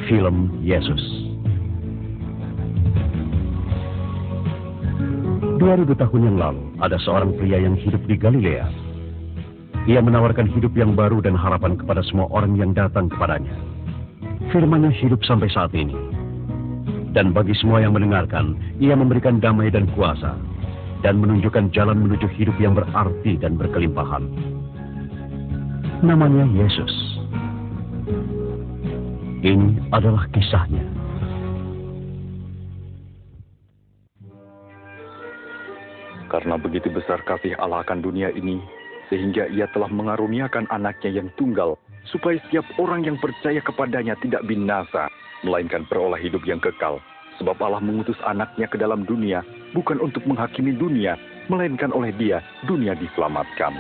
Film Yesus. 2000 tahun yang lalu, ada seorang pria yang hidup di Galilea. Ia menawarkan hidup yang baru dan harapan kepada semua orang yang datang kepadanya. Firman-Nya hidup sampai saat ini. Dan bagi semua yang mendengarkan, ia memberikan damai dan kuasa, dan menunjukkan jalan menuju hidup yang berarti dan berkelimpahan. Namanya Yesus. Ini adalah kisahnya. Karena begitu besar kasih Allah akan dunia ini, sehingga ia telah mengaruniakan anaknya yang tunggal, supaya setiap orang yang percaya kepadanya tidak binasa, melainkan beroleh hidup yang kekal. Sebab Allah mengutus anaknya ke dalam dunia, bukan untuk menghakimi dunia, melainkan oleh Dia, dunia diselamatkan.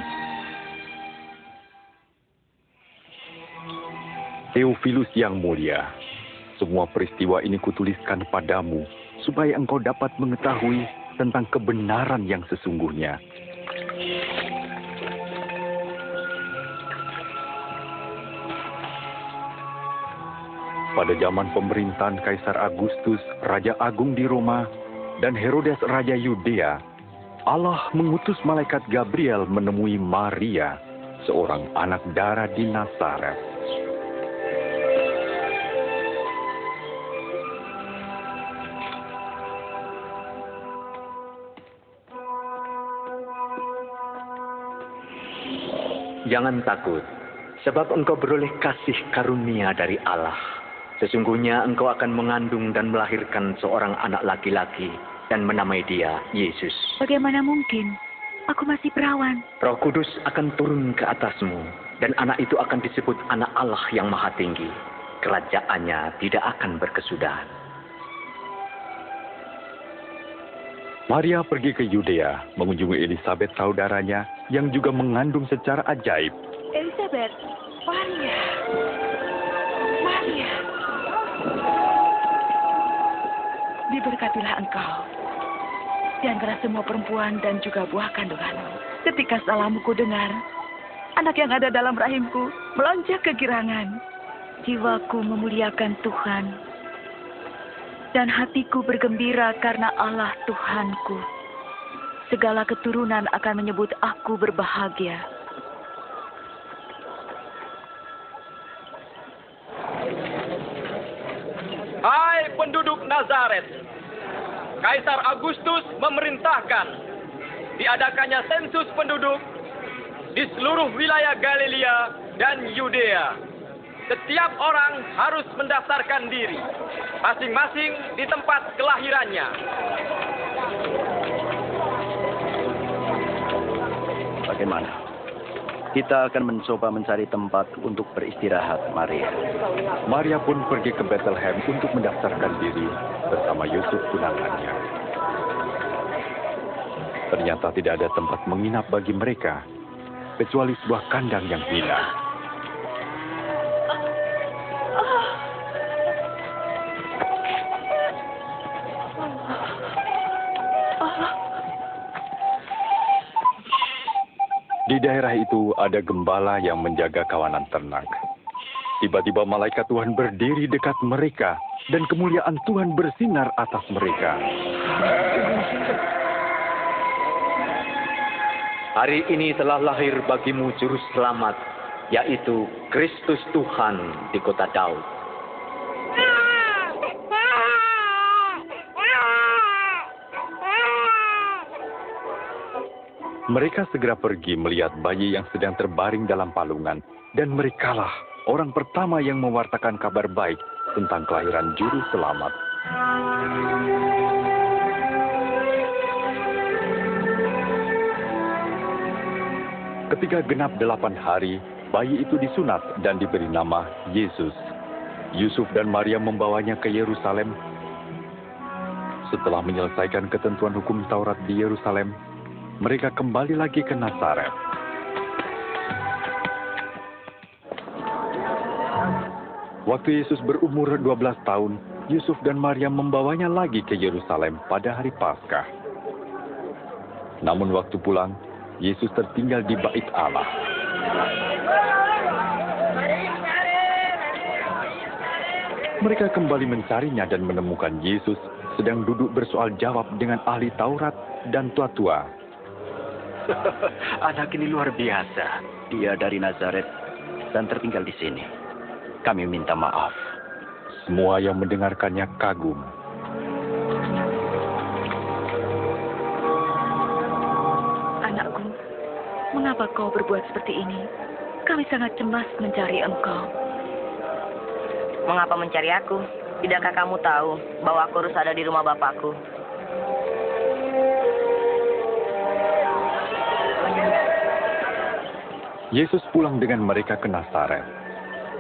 Theophilus yang mulia, semua peristiwa ini kutuliskan padamu, supaya engkau dapat mengetahui tentang kebenaran yang sesungguhnya. Pada zaman pemerintahan Kaisar Agustus, Raja Agung di Roma, dan Herodes Raja Yudea, Allah mengutus malaikat Gabriel menemui Maria, seorang anak dara di Nazaret. Jangan takut, sebab engkau beroleh kasih karunia dari Allah. Sesungguhnya engkau akan mengandung dan melahirkan seorang anak laki-laki dan menamai dia Yesus. Bagaimana mungkin? Aku masih perawan. Roh Kudus akan turun ke atasmu, dan anak itu akan disebut Anak Allah yang Maha Tinggi. Kerajaannya tidak akan berkesudahan. Maria pergi ke Yudea, mengunjungi Elisabet saudaranya, yang juga mengandung secara ajaib. Elisabet, Maria. Diberkatilah engkau di antara semua perempuan dan juga buah kandunganmu. Ketika salahmu ku dengar, anak yang ada dalam rahimku melonjak kegirangan. Jiwaku memuliakan Tuhan, dan hatiku bergembira karena Allah Tuhanku. Segala keturunan akan menyebut aku berbahagia. Hai penduduk Nazaret, Kaisar Agustus memerintahkan diadakannya sensus penduduk di seluruh wilayah Galilea dan Yudea. Setiap orang harus mendaftarkan diri, masing-masing di tempat kelahirannya. Bagaimana? Kita akan mencoba mencari tempat untuk beristirahat, Maria. Maria pun pergi ke Bethlehem untuk mendaftarkan diri bersama Yusuf tunangannya. Ternyata tidak ada tempat menginap bagi mereka, kecuali sebuah kandang yang hina. Di daerah itu ada gembala yang menjaga kawanan ternak. Tiba-tiba malaikat Tuhan berdiri dekat mereka, dan kemuliaan Tuhan bersinar atas mereka. Hari ini telah lahir bagimu Juru Selamat, yaitu Kristus Tuhan di kota Daud. Mereka segera pergi melihat bayi yang sedang terbaring dalam palungan, dan merekalah orang pertama yang mewartakan kabar baik tentang kelahiran Juru Selamat. Ketika genap 8 hari, bayi itu disunat dan diberi nama Yesus. Yusuf dan Maria membawanya ke Yerusalem. Setelah menyelesaikan ketentuan hukum Taurat di Yerusalem, mereka kembali lagi ke Nazaret. Waktu Yesus berumur 12 tahun, Yusuf dan Maria membawanya lagi ke Yerusalem pada hari Paskah. Namun waktu pulang, Yesus tertinggal di bait Allah. Mereka kembali mencarinya dan menemukan Yesus sedang duduk bersoal jawab dengan ahli Taurat dan tua-tua. Anak ini luar biasa. Dia dari Nazaret dan tertinggal di sini. Kami minta maaf. Semua yang mendengarkannya kagum. Anakku, mengapa kau berbuat seperti ini? Kami sangat cemas mencari engkau. Mengapa mencari aku? Tidakkah kamu tahu bahwa aku harus ada di rumah bapakku? Yesus pulang dengan mereka ke Nazaret.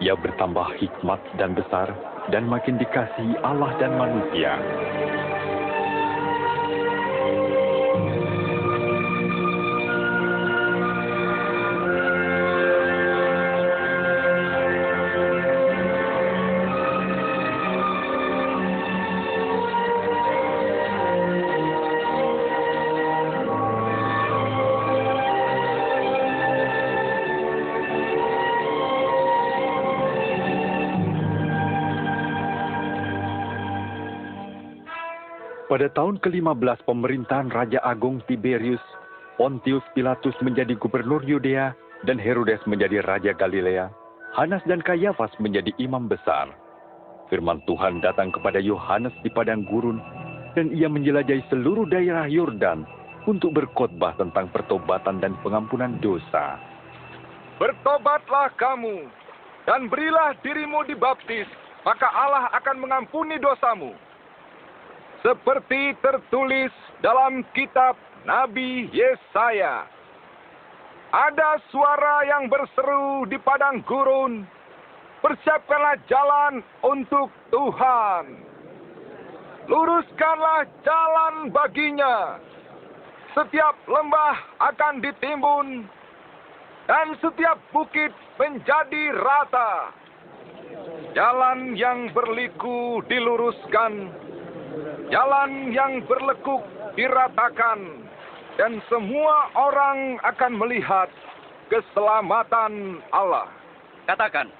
Ia bertambah hikmat dan besar dan makin dikasihi Allah dan manusia. Pada tahun ke-15 pemerintahan Raja Agung Tiberius, Pontius Pilatus menjadi gubernur Yudea dan Herodes menjadi Raja Galilea, Hanas dan Kayafas menjadi imam besar. Firman Tuhan datang kepada Yohanes di padang gurun dan ia menjelajahi seluruh daerah Yordan untuk berkhotbah tentang pertobatan dan pengampunan dosa. Bertobatlah kamu dan berilah dirimu dibaptis, maka Allah akan mengampuni dosamu. Seperti tertulis dalam kitab Nabi Yesaya. Ada suara yang berseru di padang gurun, persiapkanlah jalan untuk Tuhan. Luruskanlah jalan baginya. Setiap lembah akan ditimbun, dan setiap bukit menjadi rata. Jalan yang berliku diluruskan, jalan yang berlekuk diratakan, dan semua orang akan melihat keselamatan Allah. Katakan,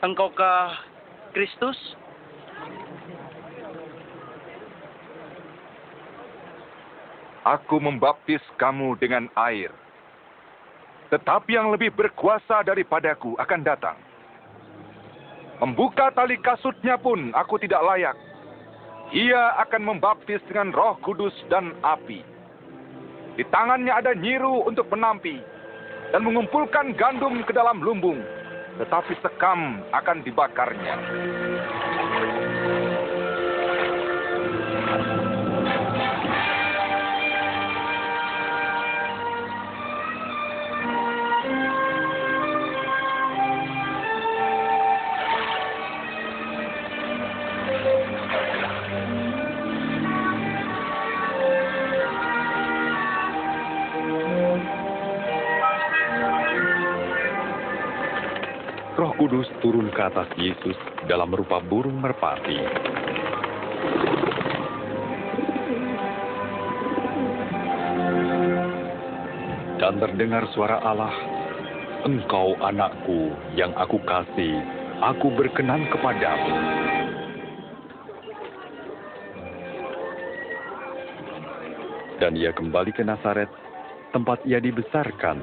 engkaukah Kristus? Aku membaptis kamu dengan air. Tetapi yang lebih berkuasa daripadaku akan datang. Membuka tali kasutnya pun aku tidak layak. Ia akan membaptis dengan Roh Kudus dan api. Di tangannya ada nyiru untuk menampi dan mengumpulkan gandum ke dalam lumbung, tetapi sekam akan dibakarnya. Roh Kudus turun ke atas Yesus dalam rupa burung merpati. Dan terdengar suara Allah, "Engkau anakku yang aku kasih, aku berkenan kepadamu." Dan ia kembali ke Nazaret, tempat ia dibesarkan.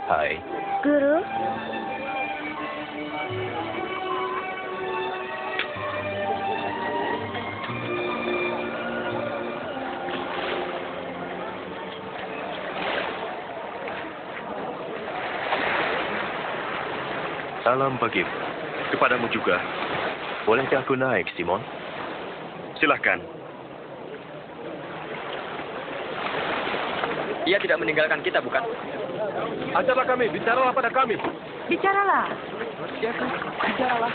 Hai. Guru, Salam pagimu. Kepadamu juga. Bolehkah aku naik, Simon? Silahkan. Ia tidak meninggalkan kita, bukan? Ajarlah kami, bicaralah pada kami. Bicaralah. Bicaralah.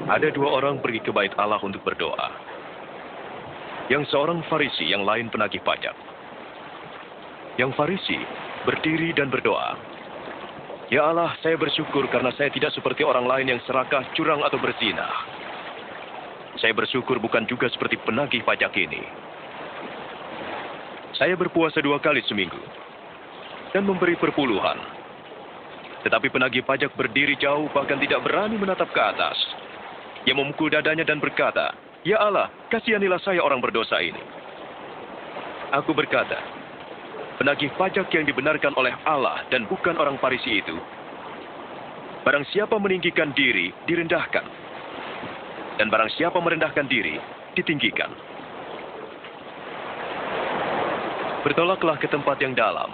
Ada dua orang pergi ke bait Allah untuk berdoa. Yang seorang Farisi, yang lain penagih pajak. Yang Farisi berdiri dan berdoa. Ya Allah, saya bersyukur karena saya tidak seperti orang lain yang serakah, curang atau berzina. Saya bersyukur bukan juga seperti penagih pajak ini. Saya berpuasa 2 kali seminggu dan memberi perpuluhan. Tetapi penagih pajak berdiri jauh bahkan tidak berani menatap ke atas. Ia memukul dadanya dan berkata, Ya Allah, kasihanilah saya orang berdosa ini. Aku berkata, penagih pajak yang dibenarkan oleh Allah dan bukan orang Farisi itu, barang siapa meninggikan diri, direndahkan. Dan barang siapa merendahkan diri, ditinggikan. Bertolaklah ke tempat yang dalam,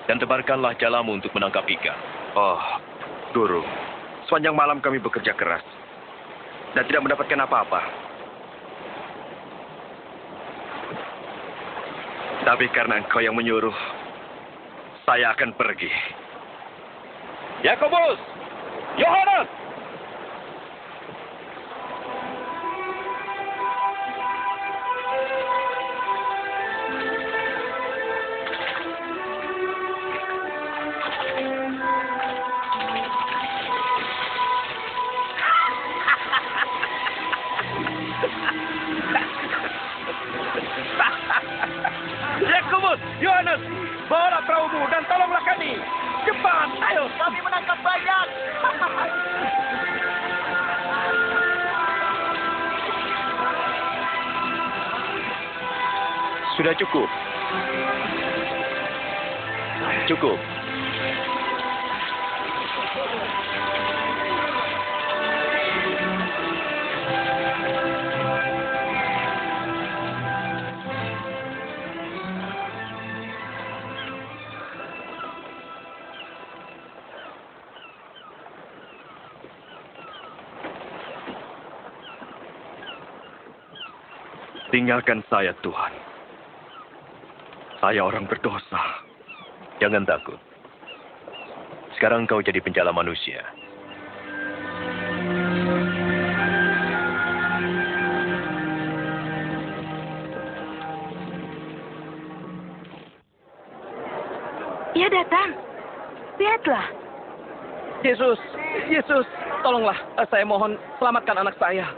dan tebarkanlah jalamu untuk menangkap ikan. Oh, Guru, sepanjang malam kami bekerja keras dan tidak mendapatkan apa-apa. Tapi karena Engkau yang menyuruh, saya akan pergi. Yakobus, Yohanes, Yohanes, bawalah perahumu dan tolonglah kami. Cepat, ayo. Kami menangkap banyak. Sudah cukup. Cukup. Tinggalkan saya, Tuhan. Saya orang berdosa. Jangan takut. Sekarang kau jadi penjala manusia. Ia datang. Lihatlah. Yesus, Yesus, tolonglah. Saya mohon, selamatkan anak saya.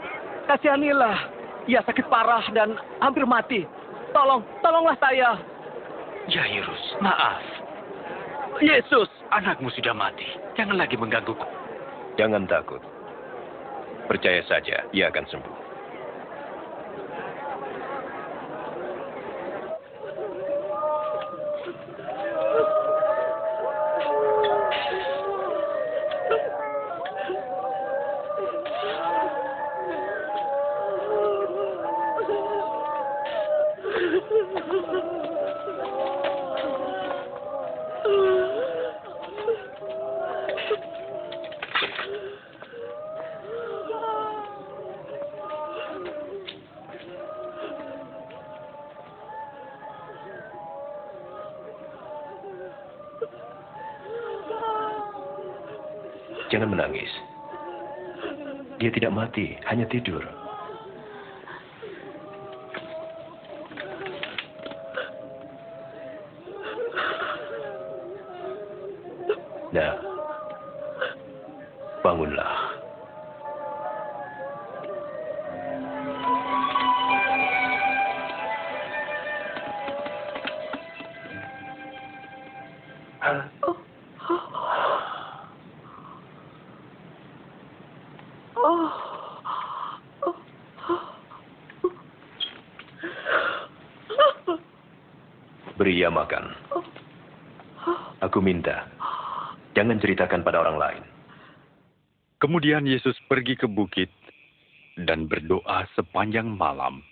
Kasihanilah. Ia sakit parah dan hampir mati. Tolonglah saya. Jairus, maaf. Yesus, Anakmu sudah mati. Jangan lagi menggangguku. Jangan takut. Percaya saja, ia akan sembuh. Jangan menangis. Dia tidak mati, hanya tidur. Nah, bangunlah. Beri ia makan. Aku minta, jangan ceritakan pada orang lain. Kemudian Yesus pergi ke bukit dan berdoa sepanjang malam.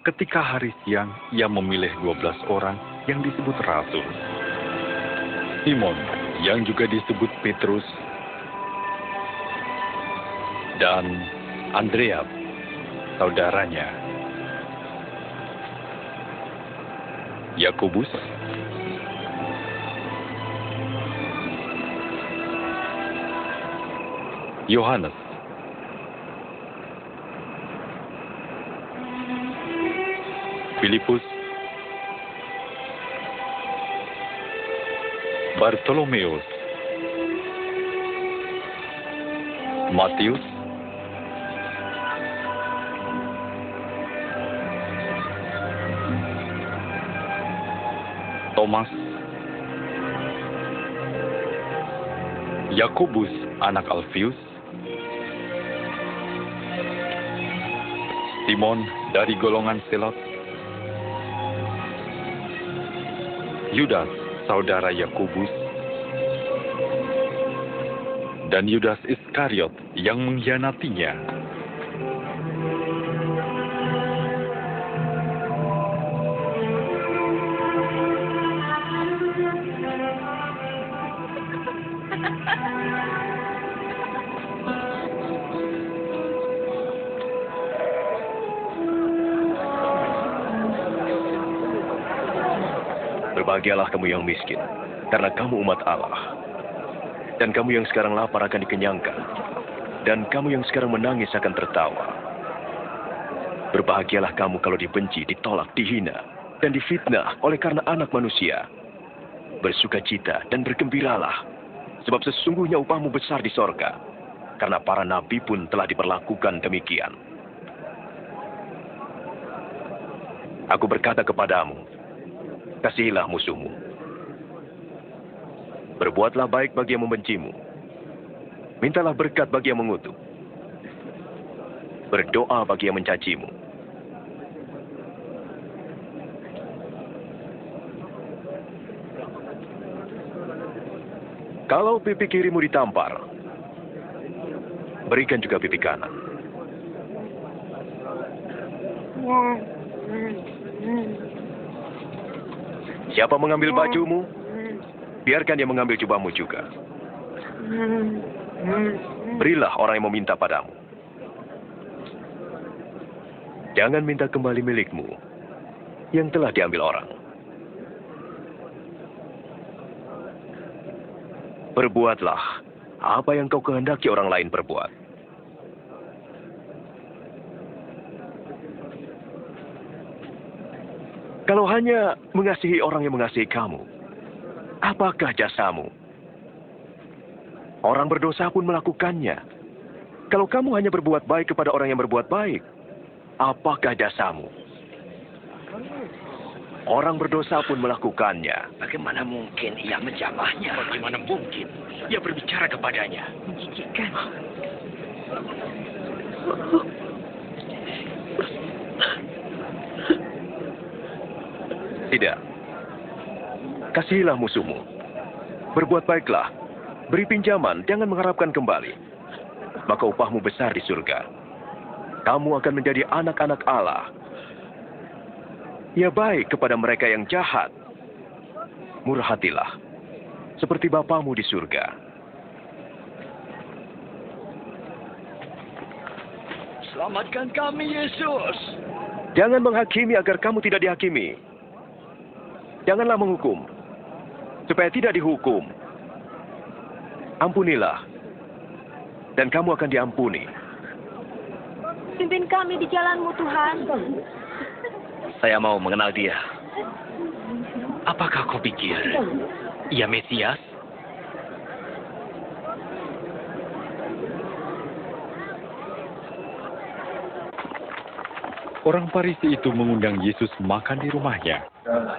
Ketika hari siang, ia memilih 12 orang yang disebut rasul. Simon, yang juga disebut Petrus, dan Andrea, saudaranya. Yakobus, Yohanes, Filipus, Bartolomeus, Matius, Thomas, Yakobus anak Alfius, Simon dari golongan Selot, Yudas saudara Yakobus, dan Yudas Iskariot yang mengkhianatinya. Berbahagialah kamu yang miskin, karena kamu umat Allah. Dan kamu yang sekarang lapar akan dikenyangkan. Dan kamu yang sekarang menangis akan tertawa. Berbahagialah kamu kalau dibenci, ditolak, dihina, dan difitnah oleh karena anak manusia. Bersukacita dan bergembiralah, sebab sesungguhnya upahmu besar di sorga. Karena para nabi pun telah diperlakukan demikian. Aku berkata kepadamu, kasihilah musuhmu. Berbuatlah baik bagi yang membencimu. Mintalah berkat bagi yang mengutuk. Berdoa bagi yang mencacimu. Kalau pipi kirimu ditampar, berikan juga pipi kanan. Siapa mengambil bajumu, biarkan dia mengambil jubahmu juga. Berilah orang yang meminta padamu. Jangan minta kembali milikmu yang telah diambil orang. Perbuatlah apa yang kau kehendaki orang lain perbuat. Kalau hanya mengasihi orang yang mengasihi kamu, apakah jasamu? Orang berdosa pun melakukannya. Kalau kamu hanya berbuat baik kepada orang yang berbuat baik, apakah jasamu? Orang berdosa pun melakukannya. Bagaimana mungkin ia menjamahnya? Bagaimana mungkin ia berbicara kepadanya? Menjijikan. Tidak. Kasihilah musuhmu. Berbuat baiklah. Beri pinjaman, jangan mengharapkan kembali. Maka upahmu besar di surga. Kamu akan menjadi anak-anak Allah. Ya baik kepada mereka yang jahat. Murah hatilah. Seperti Bapamu di surga. Selamatkan kami, Yesus. Jangan menghakimi agar kamu tidak dihakimi. Janganlah menghukum, supaya tidak dihukum. Ampunilah, dan kamu akan diampuni. Pimpin kami di jalan-Mu, Tuhan. Saya mau mengenal dia. Apakah kau pikir ia Mesias? Orang Farisi itu mengundang Yesus makan di rumahnya.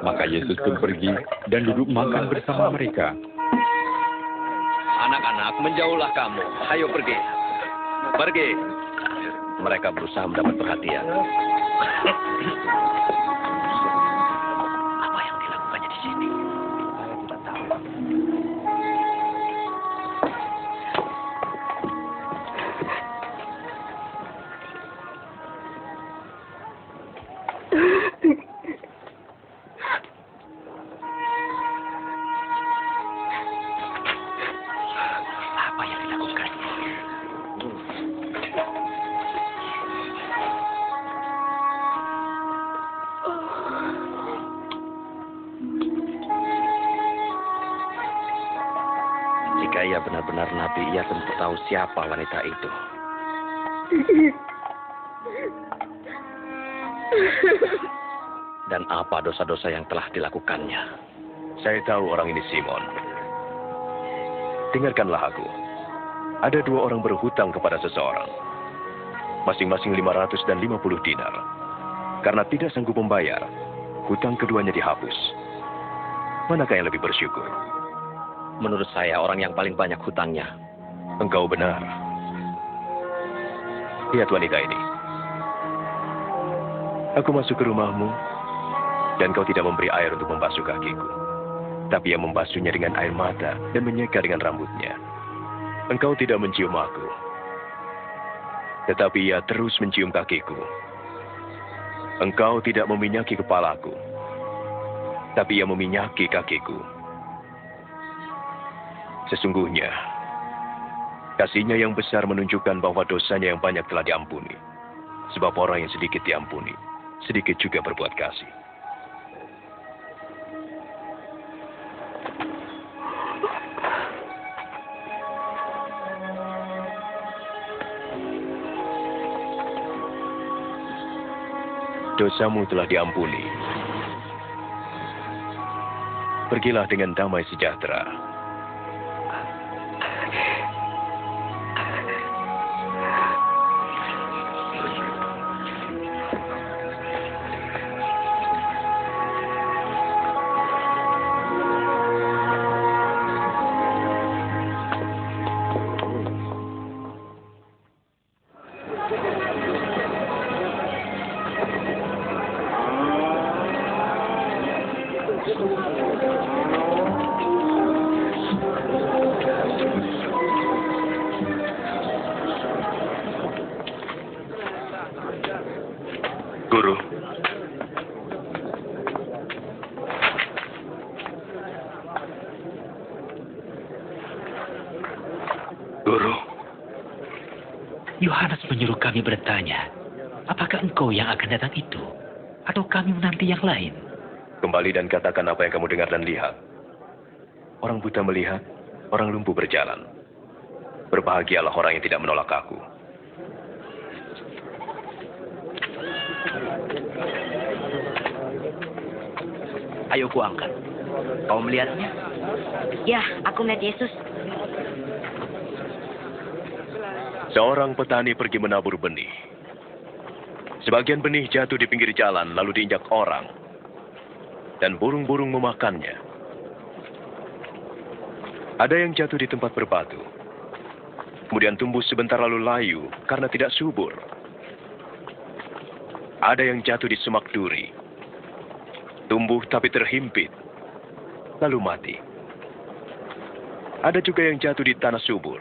Maka Yesus pun pergi dan duduk makan bersama mereka. Anak-anak, menjauhlah kamu. Ayo pergi. Pergi. Mereka berusaha mendapat perhatian. Apa yang dilakukannya di sini? Saya tidak tahu. Apa yang dilakukannya? Jika ia benar-benar nabi, ia tentu tahu siapa wanita itu. Dan apa dosa-dosa yang telah dilakukannya? Saya tahu orang ini Simon. Dengarkanlah aku. Ada 2 orang berhutang kepada seseorang. Masing-masing 500 dan 50 dinar. Karena tidak sanggup membayar, hutang keduanya dihapus. Manakah yang lebih bersyukur? Menurut saya orang yang paling banyak hutangnya. Engkau benar. Lihat wanita ini. Aku masuk ke rumahmu, dan kau tidak memberi air untuk membasuh kakiku. Tapi ia membasuhnya dengan air mata dan menyeka dengan rambutnya. Engkau tidak mencium aku. Tetapi ia terus mencium kakiku. Engkau tidak meminyaki kepalaku. Tapi ia meminyaki kakiku. Sesungguhnya, kasihnya yang besar menunjukkan bahwa dosanya yang banyak telah diampuni. Sebab orang yang sedikit diampuni, sedikit juga berbuat kasih. Dosamu telah diampuni. Pergilah dengan damai sejahtera. Guru. Guru. Yohanes menyuruh kami bertanya, apakah engkau yang akan datang itu? Atau kami menanti yang lain? Kembali dan katakan apa yang kamu dengar dan lihat. Orang buta melihat, orang lumpuh berjalan. Berbahagialah orang yang tidak menolak aku. Ayo ku angkat. Kau melihatnya? Ya, aku melihat Yesus. Seorang petani pergi menabur benih. Sebagian benih jatuh di pinggir jalan lalu diinjak orang. Dan burung-burung memakannya. Ada yang jatuh di tempat berbatu. Kemudian tumbuh sebentar lalu layu karena tidak subur. Ada yang jatuh di semak duri. Tumbuh tapi terhimpit, lalu mati. Ada juga yang jatuh di tanah subur,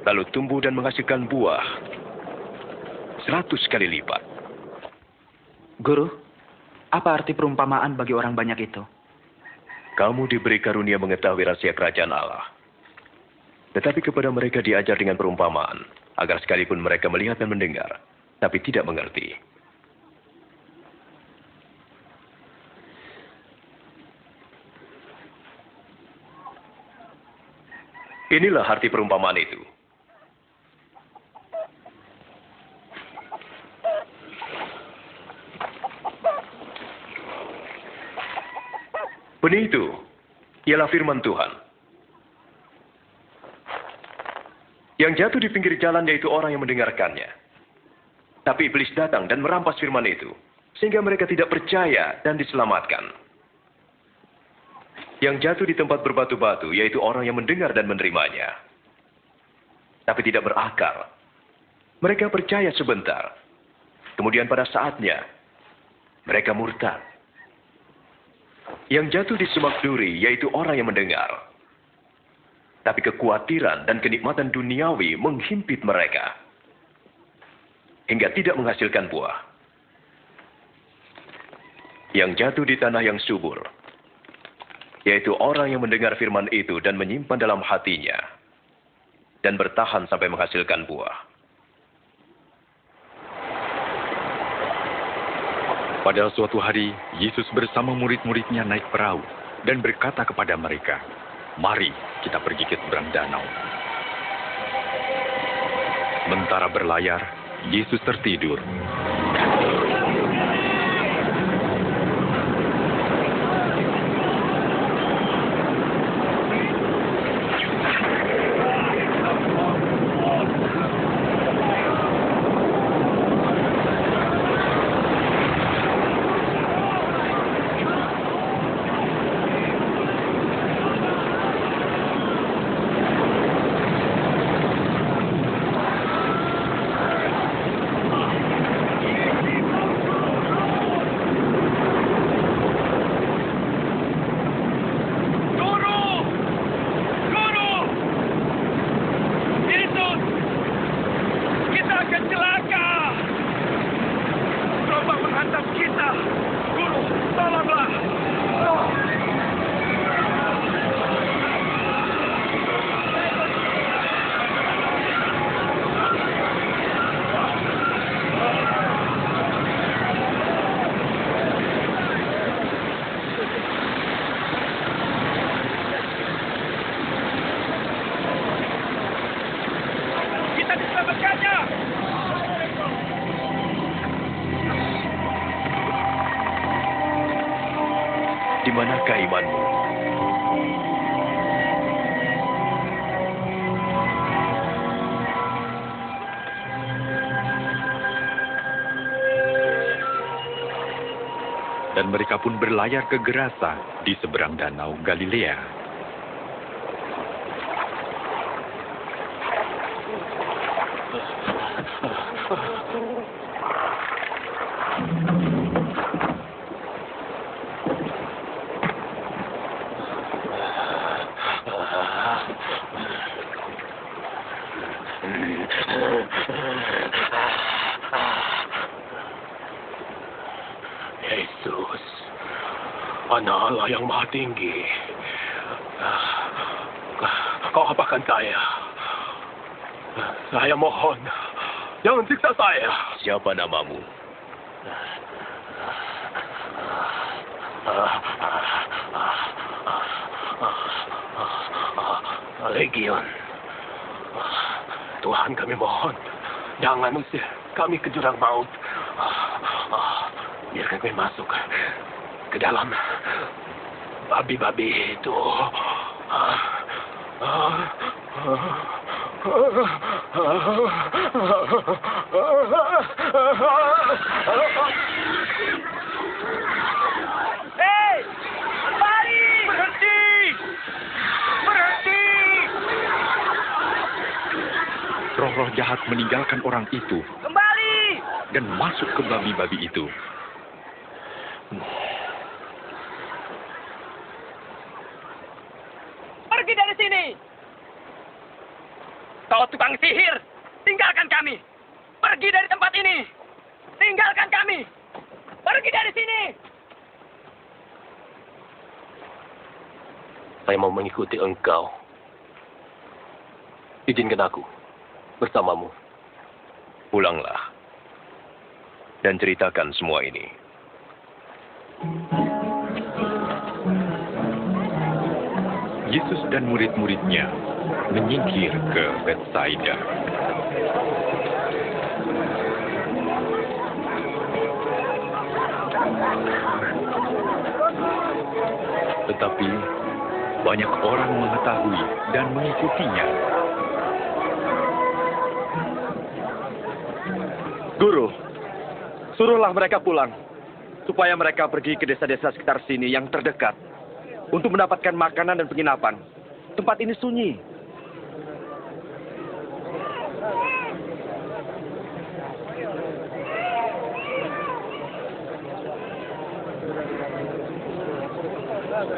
lalu tumbuh dan menghasilkan buah 100 kali lipat. Guru, apa arti perumpamaan bagi orang banyak itu? Kamu diberi karunia mengetahui rahasia kerajaan Allah. Tetapi kepada mereka diajar dengan perumpamaan, agar sekalipun mereka melihat dan mendengar, tapi tidak mengerti. Inilah arti perumpamaan itu. Benih itu ialah firman Tuhan. Yang jatuh di pinggir jalan yaitu orang yang mendengarkannya. Tapi iblis datang dan merampas firman itu, sehingga mereka tidak percaya dan diselamatkan. Yang jatuh di tempat berbatu-batu yaitu orang yang mendengar dan menerimanya. Tapi tidak berakar. Mereka percaya sebentar. Kemudian pada saatnya, mereka murtad. Yang jatuh di semak duri yaitu orang yang mendengar. Tapi kekhawatiran dan kenikmatan duniawi menghimpit mereka. Hingga tidak menghasilkan buah. Yang jatuh di tanah yang subur yaitu orang yang mendengar firman itu dan menyimpan dalam hatinya, dan bertahan sampai menghasilkan buah. Pada suatu hari, Yesus bersama murid-muridnya naik perahu dan berkata kepada mereka, "Mari kita pergi ke seberang danau." Sementara berlayar, Yesus tertidur. Di manakah imanmu? Dan mereka pun berlayar ke Gerasa di seberang danau Galilea. Yesus, Anak Allah yang Maha Tinggi, Kau apakan saya? Saya mohon, jangan siksa saya. Siapa namamu? Legion. Tuhan, kami mohon, jangan usir kami ke jurang maut. Biarkan kami masuk ke dalam babi-babi itu. Hei! Kembali! Berhenti! Berhenti! Roh-roh jahat meninggalkan orang itu Kembali! dan masuk ke babi-babi itu. Pergi dari sini! Kau tukang sihir! Tinggalkan kami! Pergi dari tempat ini! Tinggalkan kami! Pergi dari sini! Saya mau mengikuti engkau. Izinkan aku bersamamu. Pulanglah dan ceritakan semua ini. Yesus dan murid-muridnya menyingkir ke Betsaida. Tetapi banyak orang mengetahui dan mengikutinya. Guru, suruhlah mereka pulang, supaya mereka pergi ke desa-desa sekitar sini yang terdekat, untuk mendapatkan makanan dan penginapan. Tempat ini sunyi.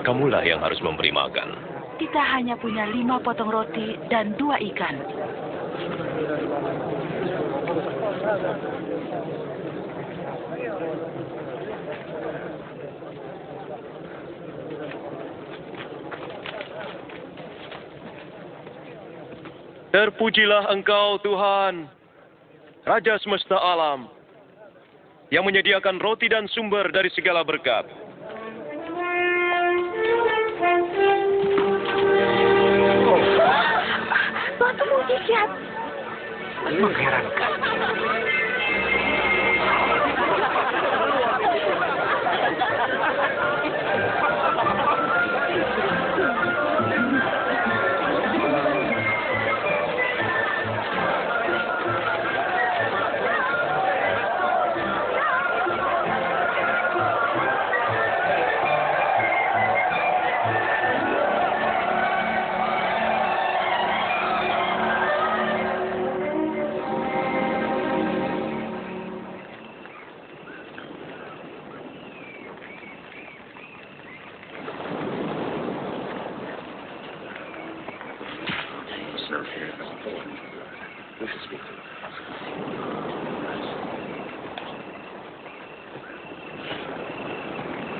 Kamulah yang harus memberi makan. Kita hanya punya 5 potong roti dan 2 ikan. Terpujilah Engkau, Tuhan, Raja semesta alam, yang menyediakan roti dan sumber dari segala berkat. Suatu mujizat. Mengherankan.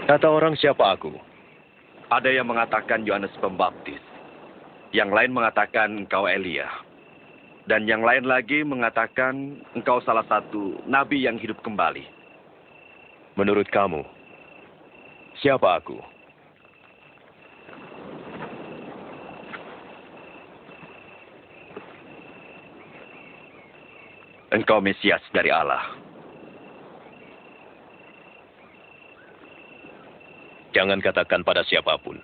Kata orang, siapa aku? Ada yang mengatakan Yohanes Pembaptis, yang lain mengatakan engkau Elia, dan yang lain lagi mengatakan engkau salah satu nabi yang hidup kembali. Menurut kamu, siapa aku? Engkau Mesias dari Allah. Jangan katakan pada siapapun.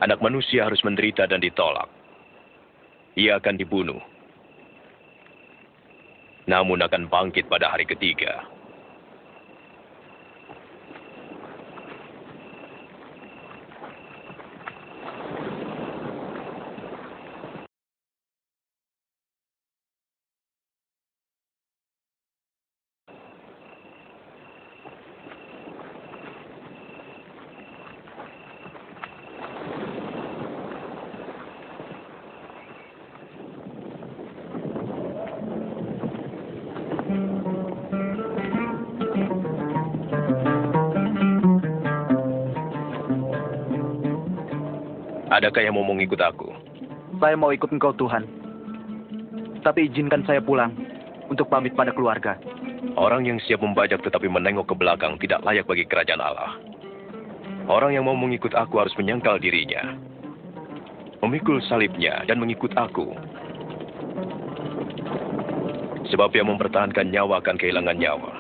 Anak manusia harus menderita dan ditolak. Ia akan dibunuh. Namun akan bangkit pada hari ketiga. Adakah yang mau mengikut aku? Saya mau ikut engkau, Tuhan. Tapi izinkan saya pulang untuk pamit pada keluarga. Orang yang siap membajak tetapi menengok ke belakang tidak layak bagi kerajaan Allah. Orang yang mau mengikut aku harus menyangkal dirinya, memikul salibnya dan mengikut aku. Sebab yang mempertahankan nyawa akan kehilangan nyawa.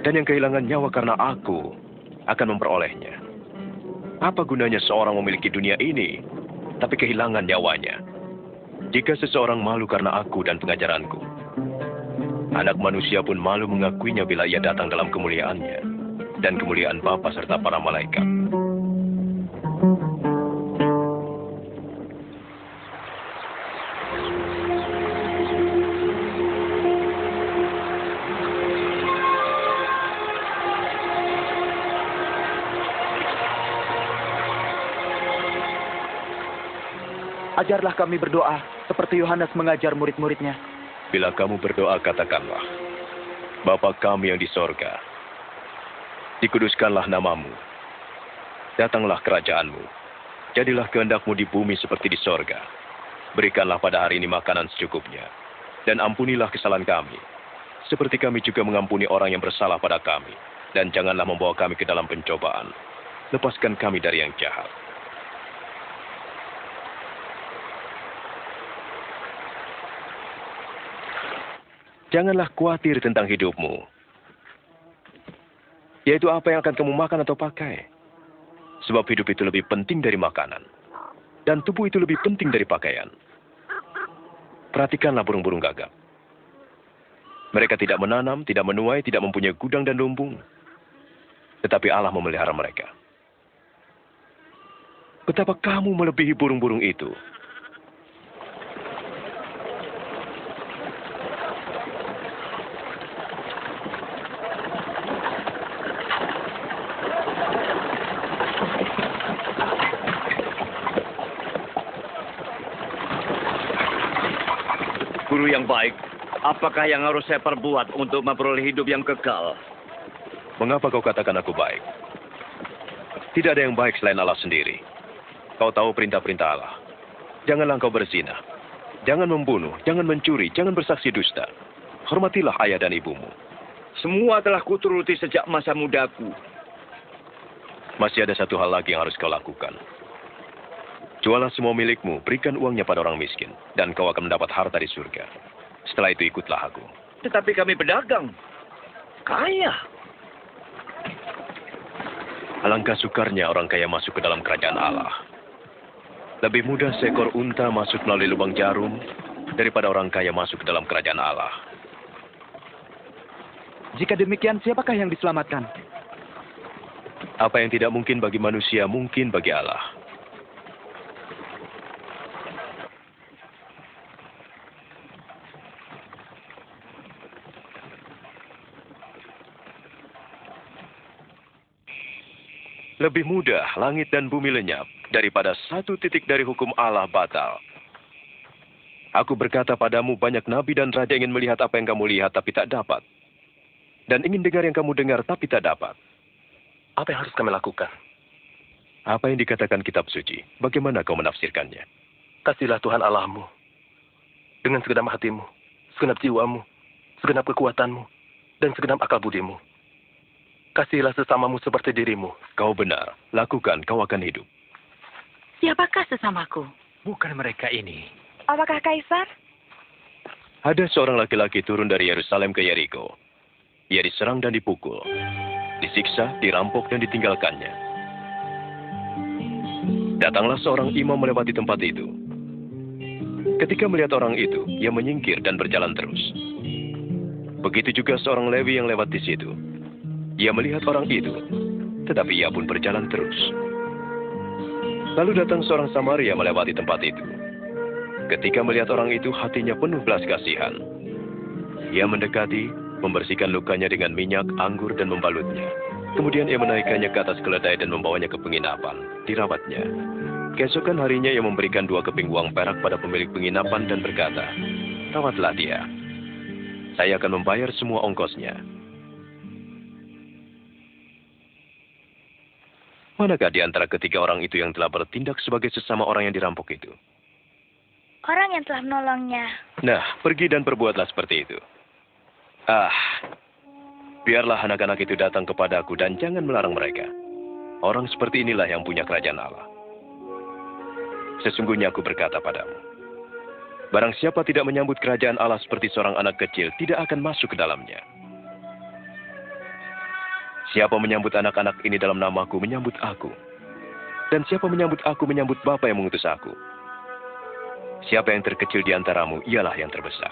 Dan yang kehilangan nyawa karena aku akan memperolehnya. Apa gunanya seorang memiliki dunia ini, tapi kehilangan nyawanya? Jika seseorang malu karena aku dan pengajaranku, anak manusia pun malu mengakuinya bila ia datang dalam kemuliaannya dan kemuliaan Bapa serta para malaikat. Ajarlah kami berdoa, seperti Yohanes mengajar murid-muridnya. Bila kamu berdoa, katakanlah, Bapa kami yang di sorga, dikuduskanlah namamu, datanglah kerajaanmu, jadilah kehendakmu di bumi seperti di sorga. Berikanlah pada hari ini makanan secukupnya, dan ampunilah kesalahan kami, seperti kami juga mengampuni orang yang bersalah pada kami. Dan janganlah membawa kami ke dalam pencobaan, lepaskan kami dari yang jahat. Janganlah khawatir tentang hidupmu, yaitu apa yang akan kamu makan atau pakai. Sebab hidup itu lebih penting dari makanan, dan tubuh itu lebih penting dari pakaian. Perhatikanlah burung-burung gagak. Mereka tidak menanam, tidak menuai, tidak mempunyai gudang dan lumbung. Tetapi Allah memelihara mereka. Betapa kamu melebihi burung-burung itu. Guru yang baik, apakah yang harus saya perbuat untuk memperoleh hidup yang kekal? Mengapa kau katakan aku baik? Tidak ada yang baik selain Allah sendiri. Kau tahu perintah-perintah Allah. Janganlah kau berzina. Jangan membunuh, jangan mencuri, jangan bersaksi dusta. Hormatilah ayah dan ibumu. Semua telah kuturuti sejak masa mudaku. Masih ada satu hal lagi yang harus kau lakukan. Jualah semua milikmu, berikan uangnya pada orang miskin, dan kau akan mendapat harta di surga. Setelah itu ikutlah aku. Tetapi kami pedagang. Kaya. Alangkah sukarnya orang kaya masuk ke dalam kerajaan Allah. Lebih mudah seekor unta masuk melalui lubang jarum daripada orang kaya masuk ke dalam kerajaan Allah. Jika demikian, siapakah yang diselamatkan? Apa yang tidak mungkin bagi manusia, mungkin bagi Allah. Lebih mudah langit dan bumi lenyap daripada satu titik dari hukum Allah batal. Aku berkata padamu, banyak nabi dan raja ingin melihat apa yang kamu lihat tapi tak dapat. Dan ingin dengar yang kamu dengar tapi tak dapat. Apa yang harus kami lakukan? Apa yang dikatakan kitab suci? Bagaimana kau menafsirkannya? Kasihlah Tuhan Allahmu dengan segenap hatimu, segenap jiwamu, segenap kekuatanmu, dan segenap akal budimu. Kasihilah sesamamu seperti dirimu. Kau benar. Lakukan, kau akan hidup. Siapakah sesamaku? Bukan mereka ini. Apakah Kaisar? Ada seorang laki-laki turun dari Yerusalem ke Yeriko. Ia diserang dan dipukul. disiksa, dirampok, dan ditinggalkannya. Datanglah seorang imam melewati tempat itu. Ketika melihat orang itu, ia menyingkir dan berjalan terus. Begitu juga seorang Lewi yang lewat di situ. Ia melihat orang itu, tetapi ia pun berjalan terus. Lalu datang seorang Samaria melewati tempat itu. Ketika melihat orang itu, hatinya penuh belas kasihan. Ia mendekati, membersihkan lukanya dengan minyak, anggur, dan membalutnya. Kemudian ia menaikkannya ke atas keledai dan membawanya ke penginapan, dirawatnya. Keesokan harinya ia memberikan 2 keping uang perak pada pemilik penginapan dan berkata, "Rawatlah dia. Saya akan membayar semua ongkosnya." Manakah di antara ketiga orang itu yang telah bertindak sebagai sesama orang yang dirampok itu? Orang yang telah menolongnya. Nah, pergi dan perbuatlah seperti itu. Biarlah anak-anak itu datang kepadaku dan jangan melarang mereka. Orang seperti inilah yang punya kerajaan Allah. Sesungguhnya aku berkata padamu, barang siapa tidak menyambut kerajaan Allah seperti seorang anak kecil, tidak akan masuk ke dalamnya. Siapa menyambut anak-anak ini dalam namaku, menyambut aku. Dan siapa menyambut aku, menyambut Bapa yang mengutus aku. Siapa yang terkecil di antaramu, ialah yang terbesar.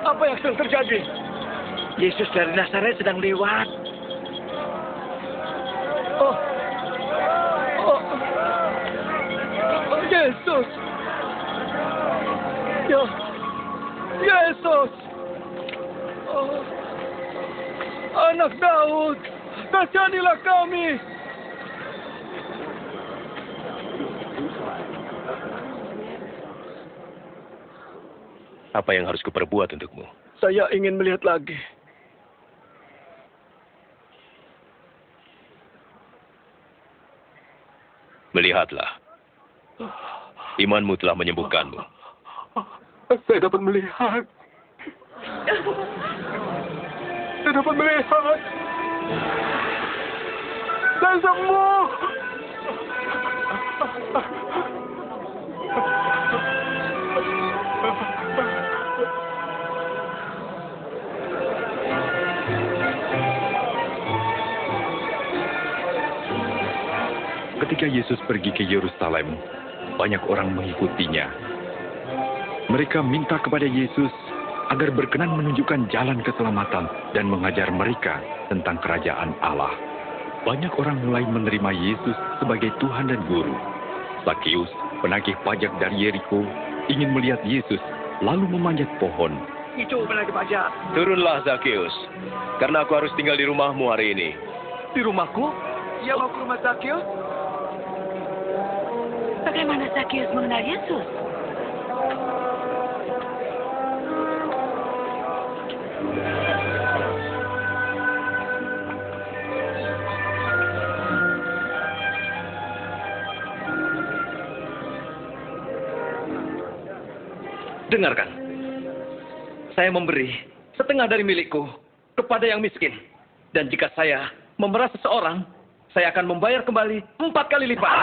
Apa yang sedang terjadi? Yesus dari Nazaret sedang lewat. Oh, Yesus! Ya, Yesus! Oh, Anak Daud, kasihanilah kami! Apa yang harus kuperbuat untukmu? Saya ingin melihat lagi. Melihatlah. Imanmu telah menyembuhkanmu. Saya dapat melihat. Saya dapat melihat. Saya sembuh. Ketika Yesus pergi ke Yerusalem, banyak orang mengikutinya. Mereka minta kepada Yesus agar berkenan menunjukkan jalan keselamatan dan mengajar mereka tentang kerajaan Allah. Banyak orang mulai menerima Yesus sebagai Tuhan dan Guru. Zakeus, penagih pajak dari Yeriko, ingin melihat Yesus, lalu memanjat pohon. Itu penagih pajak. Turunlah, Zakeus, karena aku harus tinggal di rumahmu hari ini. Di rumahku? Ia mau ke rumah Zakeus? Bagaimana Zakeus mengenal Yesus? Dengarkan, saya memberi setengah dari milikku kepada yang miskin. Dan jika saya memeras seseorang, saya akan membayar kembali 4 kali lipat.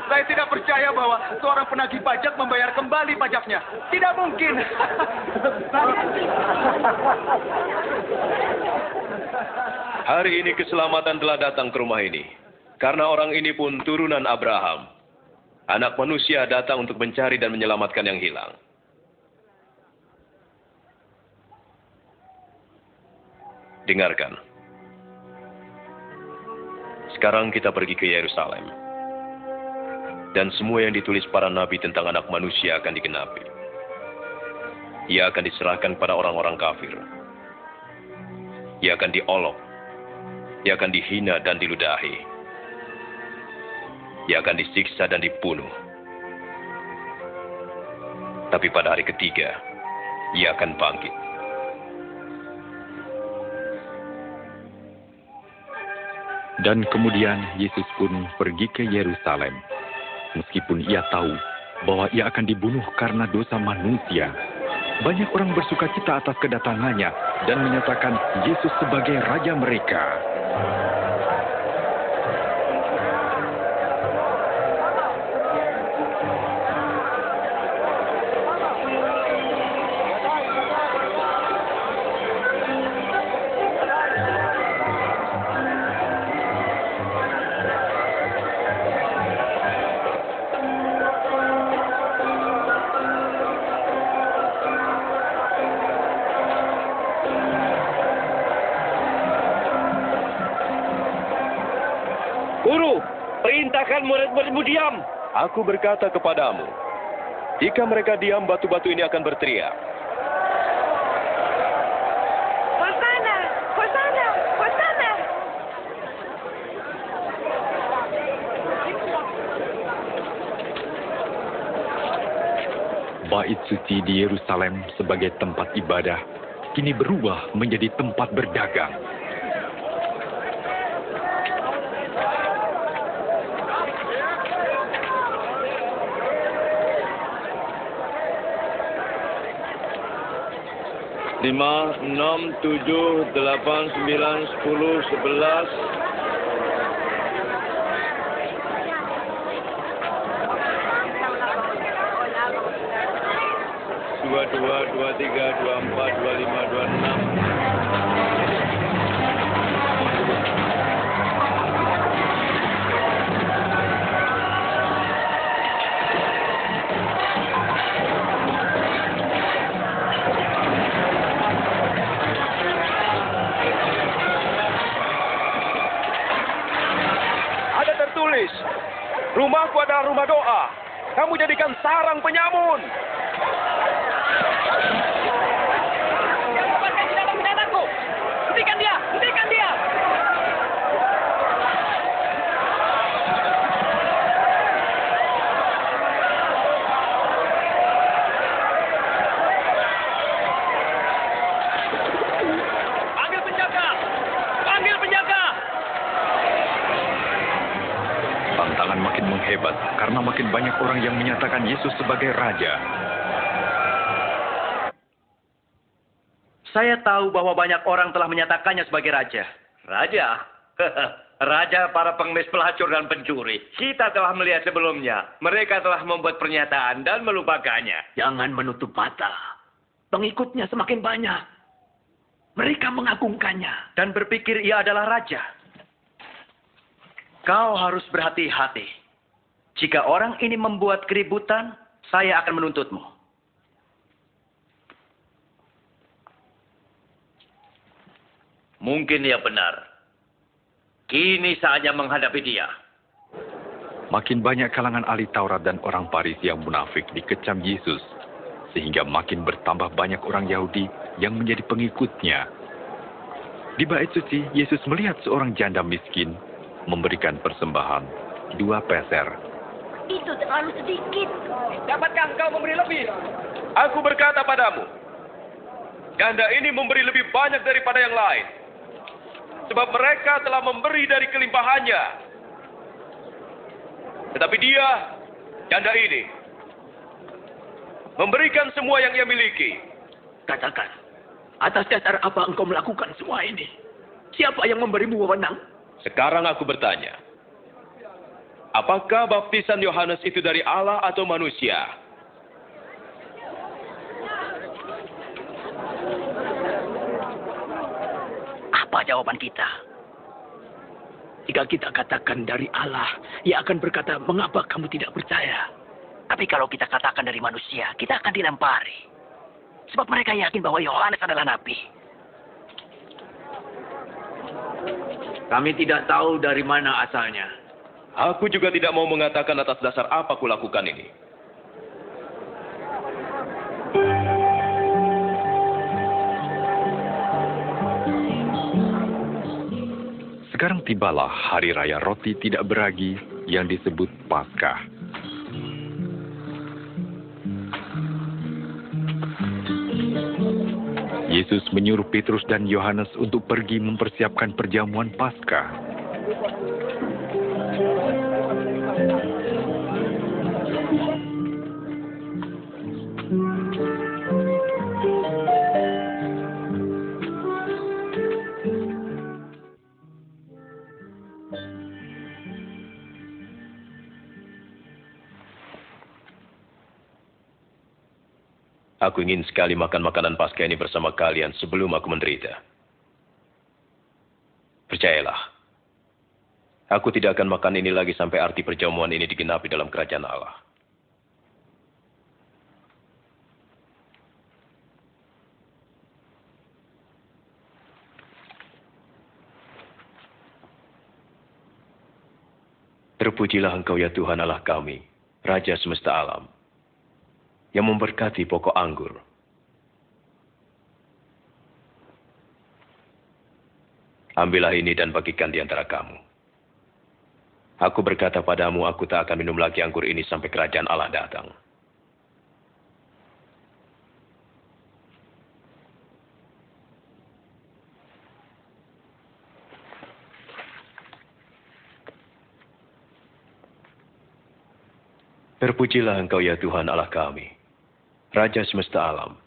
Saya tidak percaya bahwa seorang penagih pajak membayar kembali pajaknya. Tidak mungkin. Hari ini keselamatan telah datang ke rumah ini. Karena orang ini pun turunan Abraham. Anak manusia datang untuk mencari dan menyelamatkan yang hilang. Dengarkan. Sekarang kita pergi ke Yerusalem. Dan semua yang ditulis para nabi tentang anak manusia akan digenapi. Ia akan diserahkan pada orang-orang kafir. Ia akan diolok. Ia akan dihina dan diludahi. Ia akan disiksa dan dibunuh. Tapi pada hari ketiga, ia akan bangkit. Dan kemudian Yesus pun pergi ke Yerusalem. Meskipun ia tahu bahwa ia akan dibunuh karena dosa manusia, banyak orang bersukacita atas kedatangannya dan menyatakan Yesus sebagai raja mereka. Guru, perintahkan murid-muridmu diam. Aku berkata kepadamu, jika mereka diam, batu-batu ini akan berteriak. Hosana! Hosana! Hosana! Bait suci di Yerusalem sebagai tempat ibadah kini berubah menjadi tempat berdagang. Lima, 6, 7, 8, 9, 10, 11. 22, 23, 24, 25, 26. Rumahku adalah rumah doa. Kamu jadikan sarang penyamun. Lepaskan binatang-binatangku. Hentikan dia! Hentikan dia! Panggil penjaga! Panggil penjaga! Tantangan makin menghebat karena makin banyak orang yang menyatakan Yesus sebagai raja. Saya tahu bahwa banyak orang telah menyatakannya sebagai raja. Raja? Raja para pengemis, pelacur, dan pencuri. Kita telah melihat sebelumnya. Mereka telah membuat pernyataan dan melupakannya. Jangan menutup mata. Pengikutnya semakin banyak. Mereka mengagungkannya. Dan berpikir ia adalah raja. Kau harus berhati-hati. Jika orang ini membuat keributan, saya akan menuntutmu. Mungkin ia benar. Kini saatnya menghadapi dia. Makin banyak kalangan ahli Taurat dan orang Farisi yang munafik dikecam Yesus, sehingga makin bertambah banyak orang Yahudi yang menjadi pengikutnya. Di bait suci, Yesus melihat seorang janda miskin memberikan persembahan 2 peser. Itu terlalu sedikit. Dapatkah engkau memberi lebih? Aku berkata padamu, janda ini memberi lebih banyak daripada yang lain. Sebab mereka telah memberi dari kelimpahannya. Tetapi dia, janda ini, memberikan semua yang ia miliki. Katakan, atas dasar apa engkau melakukan semua ini? Siapa yang memberimu wewenang? Sekarang aku bertanya, apakah baptisan Yohanes itu dari Allah atau manusia? Apa jawaban kita? Jika kita katakan dari Allah, ia akan berkata, mengapa kamu tidak percaya? Tapi kalau kita katakan dari manusia, kita akan dilempari. Sebab mereka yakin bahwa Yohanes adalah nabi. Kami tidak tahu dari mana asalnya. Aku juga tidak mau mengatakan atas dasar apa kulakukan ini. Sekarang tibalah hari raya roti tidak beragi yang disebut Paskah. Yesus menyuruh Petrus dan Yohanes untuk pergi mempersiapkan perjamuan Paskah. Aku ingin sekali makan makanan Paskah ini bersama kalian sebelum aku menderita. Percayalah, aku tidak akan makan ini lagi sampai arti perjamuan ini digenapi dalam kerajaan Allah. Terpujilah Engkau ya Tuhan Allah kami, Raja semesta alam, yang memberkati pokok anggur. Ambillah ini dan bagikan di antara kamu. Aku berkata padamu, aku tak akan minum lagi anggur ini sampai kerajaan Allah datang. Terpujilah Engkau ya Tuhan Allah kami, Raja semesta alam,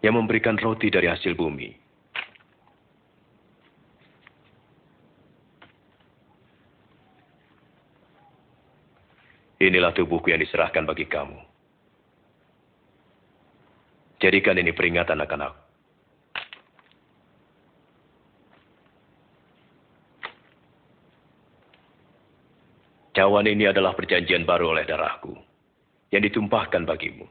yang memberikan roti dari hasil bumi. Inilah tubuhku yang diserahkan bagi kamu. Jadikan ini peringatan akan aku. Cawan ini adalah perjanjian baru oleh darahku, yang ditumpahkan bagimu.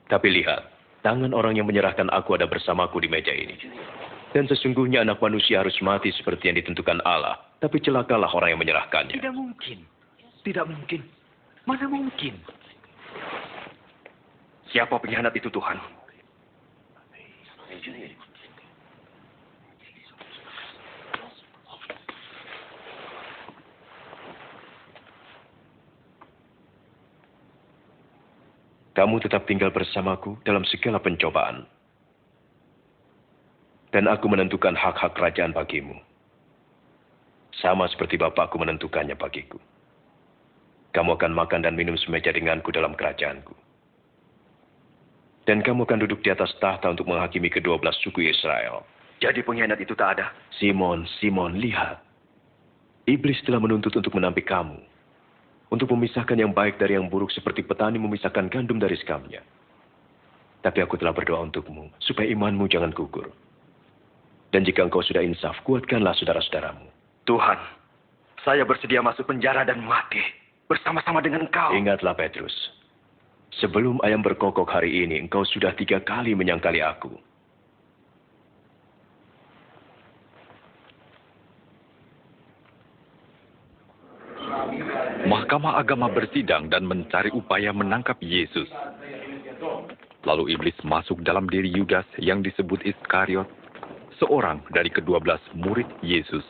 Tapi lihat, tangan orang yang menyerahkan aku ada bersamaku di meja ini. Dan sesungguhnya anak manusia harus mati seperti yang ditentukan Allah. Tapi celakalah orang yang menyerahkannya. Tidak mungkin. Tidak mungkin. Mana mungkin? Siapa pengkhianat itu, Tuhan? Kamu tetap tinggal bersamaku dalam segala pencobaan. Dan aku menentukan hak-hak kerajaan bagimu. Sama seperti Bapakku menentukannya bagiku. Kamu akan makan dan minum semeja denganku dalam kerajaanku. Dan kamu akan duduk di atas tahta untuk menghakimi ke-12 suku Israel. Jadi pengkhianat itu tak ada? Simon, Simon, lihat. Iblis telah menuntut untuk menampik kamu. Untuk memisahkan yang baik dari yang buruk seperti petani memisahkan gandum dari sekamnya. Tapi aku telah berdoa untukmu, supaya imanmu jangan gugur. Dan jika engkau sudah insaf, kuatkanlah saudara-saudaramu. Tuhan, saya bersedia masuk penjara dan mati bersama-sama dengan engkau. Ingatlah Petrus, sebelum ayam berkokok hari ini, engkau sudah 3 kali menyangkali aku. Mahkamah agama bersidang dan mencari upaya menangkap Yesus. Lalu iblis masuk dalam diri Yudas yang disebut Iskariot, seorang dari ke-12 murid Yesus.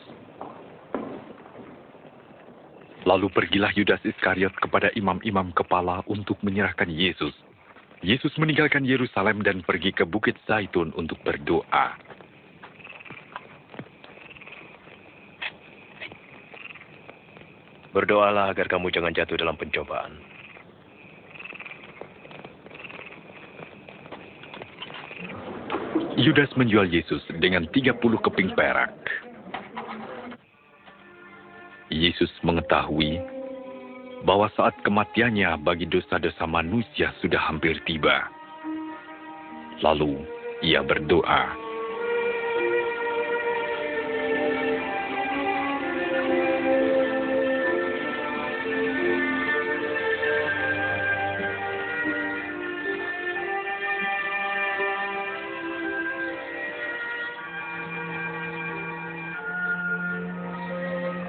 Lalu pergilah Yudas Iskariot kepada imam-imam kepala untuk menyerahkan Yesus. Yesus meninggalkan Yerusalem dan pergi ke Bukit Zaitun untuk berdoa. Berdoalah agar kamu jangan jatuh dalam pencobaan. Yudas menjual Yesus dengan 30 keping perak. Yesus mengetahui bahwa saat kematiannya bagi dosa-dosa manusia sudah hampir tiba. Lalu ia berdoa.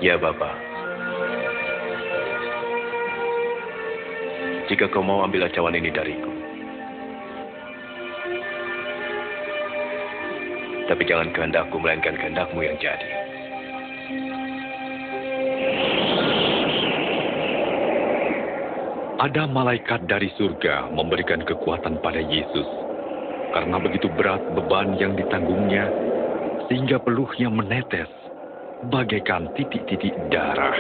Ya, Bapa. Jika kau mau ambil cawan ini dariku. Tapi jangan kehendakku, melainkan kehendakmu yang jadi. Ada malaikat dari surga memberikan kekuatan pada Yesus. Karena begitu berat beban yang ditanggungnya, sehingga peluhnya menetes bagaikan titik-titik darah.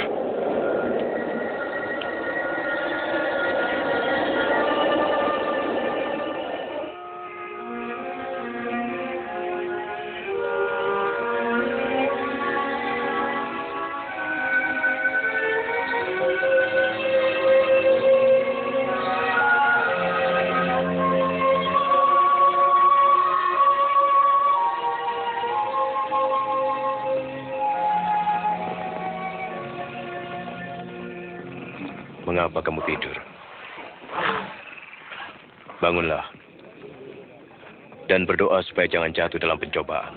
Mengapa kamu tidur? Bangunlah. Dan berdoa supaya jangan jatuh dalam pencobaan.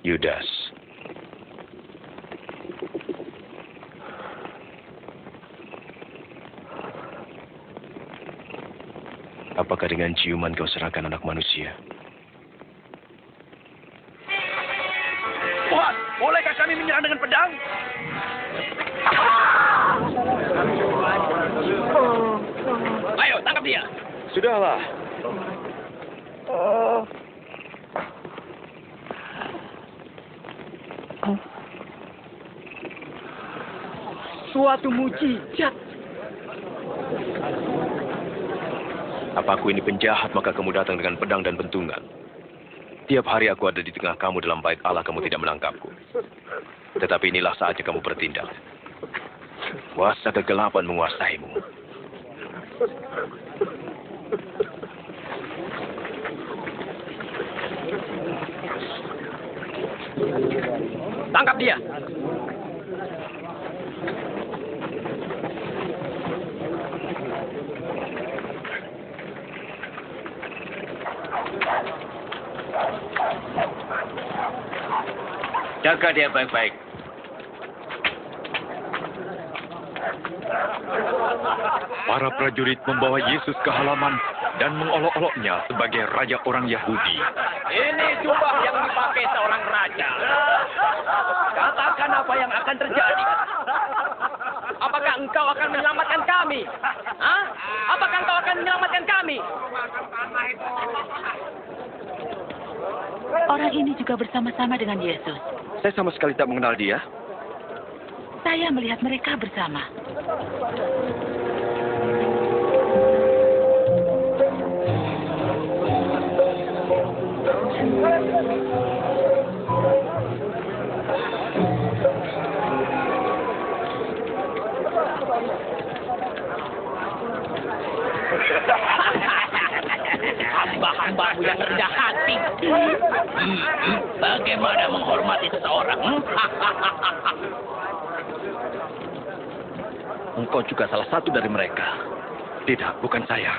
Yudas. Apakah dengan ciuman kau serahkan anak manusia? Tuhan, bolehkah kami menyerang dengan pedang? Ayo, tangkap dia. Sudahlah. Suatu mujizat. Apa aku ini penjahat, maka kamu datang dengan pedang dan bentungan? Tiap hari aku ada di tengah kamu dalam bait Allah, kamu tidak menangkapku. Tetapi inilah saatnya kamu bertindak. Kuasa kegelapan menguasaimu. Tangkap dia. Jaga dia baik-baik. Para prajurit membawa Yesus ke halaman dan mengolok-oloknya sebagai raja orang Yahudi. Ini jubah yang dipakai seorang raja. Katakan apa yang akan terjadi. Apakah engkau akan menyelamatkan kami? Hah? Apakah engkau akan menyelamatkan kami? Orang ini juga bersama-sama dengan Yesus. Saya sama sekali tak mengenal dia. Saya melihat mereka bersama. Hamba-hambamu yang rendah hati. Bagaimana menghormati seseorang? Engkau juga salah satu dari mereka. Tidak, bukan saya.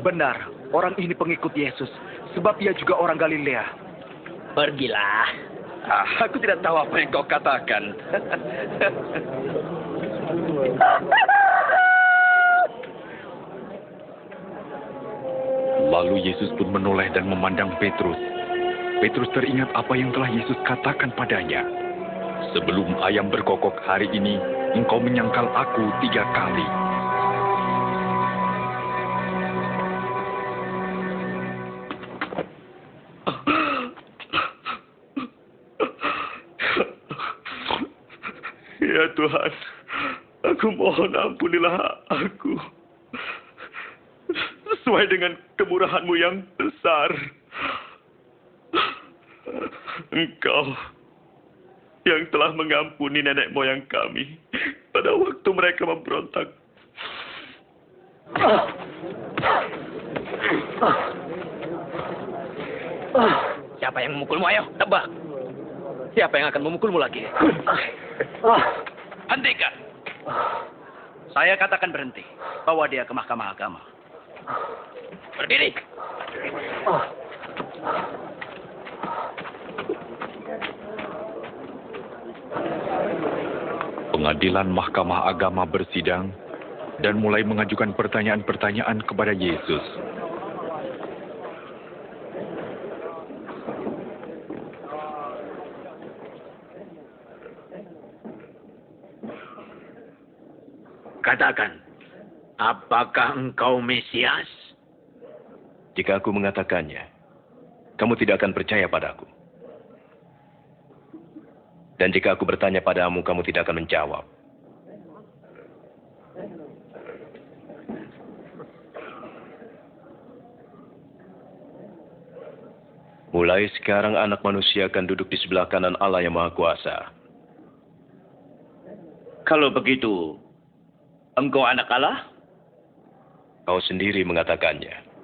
Benar, orang ini pengikut Yesus, sebab ia juga orang Galilea. Pergilah. Aku tidak tahu apa yang kau katakan. Lalu Yesus pun menoleh dan memandang Petrus. Petrus teringat apa yang telah Yesus katakan padanya. Sebelum ayam berkokok hari ini, engkau menyangkal aku 3 kali. Ya Tuhan, aku mohon ampunilah aku. Sesuai dengan kemurahan-Mu yang besar. Engkau yang telah mengampuni nenek moyang kami pada waktu mereka memberontak. Siapa yang memukulmu? Ayo, tebak. Siapa yang akan memukulmu lagi? Hentikan. Saya katakan berhenti. Bawa dia ke Mahkamah Agama. Berdiri. Pengadilan Mahkamah Agama bersidang dan mulai mengajukan pertanyaan-pertanyaan kepada Yesus. Katakan, apakah engkau Mesias? Jika aku mengatakannya, kamu tidak akan percaya padaku. Dan jika aku bertanya padamu, kamu tidak akan menjawab. Mulai sekarang anak manusia akan duduk di sebelah kanan Allah yang Maha Kuasa. Kalau begitu, engkau anak Allah? Kau sendiri mengatakannya.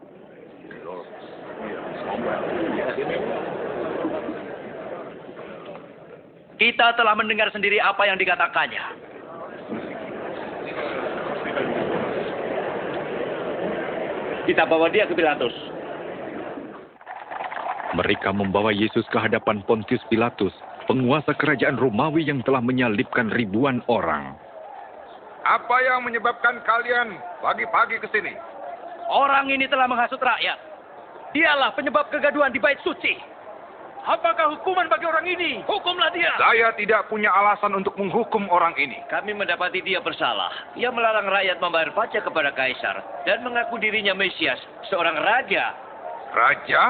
Kita telah mendengar sendiri apa yang dikatakannya. Kita bawa dia ke Pilatus. Mereka membawa Yesus ke hadapan Pontius Pilatus, penguasa kerajaan Romawi yang telah menyalibkan ribuan orang. Apa yang menyebabkan kalian pagi-pagi ke sini? Orang ini telah menghasut rakyat. Dialah penyebab kegaduhan di bait suci. Apakah hukuman bagi orang ini? Hukumlah dia. Saya tidak punya alasan untuk menghukum orang ini. Kami mendapati dia bersalah. Ia melarang rakyat membayar pajak kepada kaisar dan mengaku dirinya Mesias, seorang raja. Raja?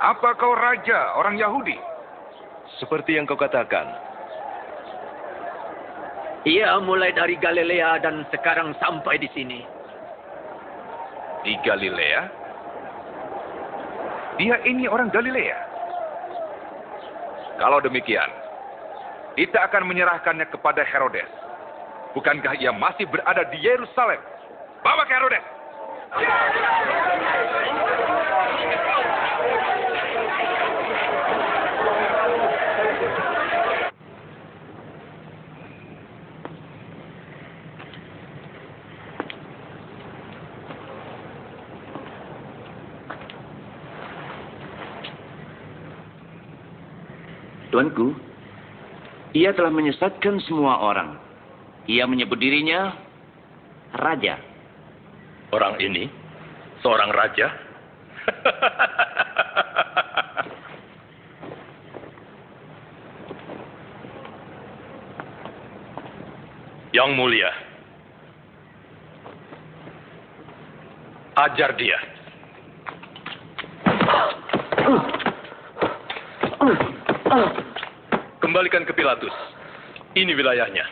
Apa kau raja orang Yahudi? Seperti yang kau katakan. Ia mulai dari Galilea dan sekarang sampai di sini. Di Galilea? Dia ini orang Galilea. Kalau demikian, kita akan menyerahkannya kepada Herodes. Bukankah ia masih berada di Yerusalem? Bawa ke Herodes. Tuanku, ia telah menyesatkan semua orang. Ia menyebut dirinya raja. Orang ini seorang raja? Yang mulia, ajar dia. Kembalikan ke Pilatus. Ini wilayahnya.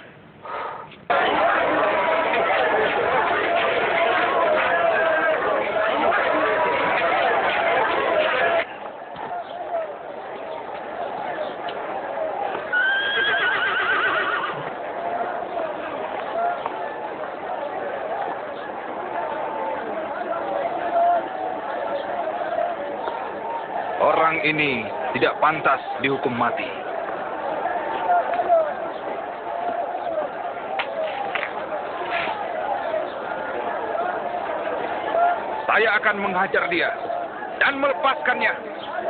Orang ini tidak pantas dihukum mati. Saya akan menghajar dia dan melepaskannya.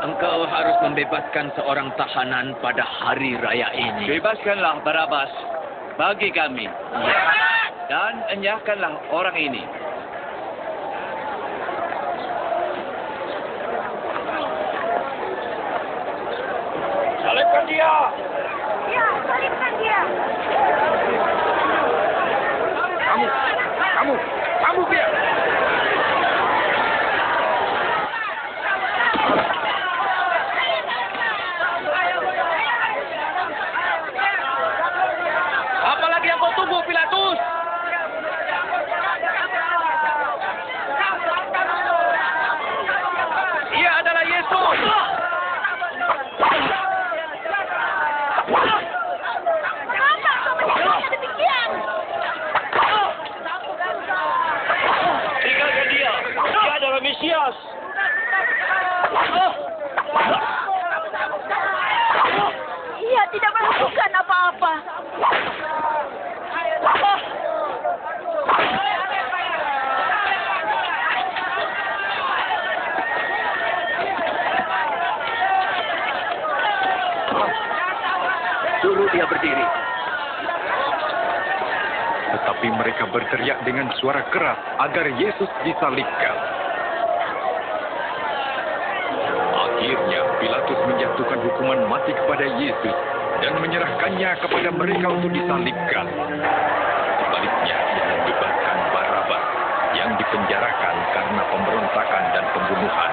Engkau harus membebaskan seorang tahanan pada hari raya ini. Bebaskanlah Barabas bagi kami. Ya. Dan enyahkanlah orang ini. Salibkan dia! Ya, salibkan dia! Kamu dia! tidak melakukan apa-apa. Suruh dia berdiri. Tetapi mereka berteriak dengan suara keras agar Yesus disalibkan. Akhirnya Pilatus menjatuhkan hukuman mati kepada Yesus dan menyerahkannya kepada mereka untuk disalibkan. Sebaliknya, ia membebaskan Barabas yang dipenjarakan karena pemberontakan dan pembunuhan.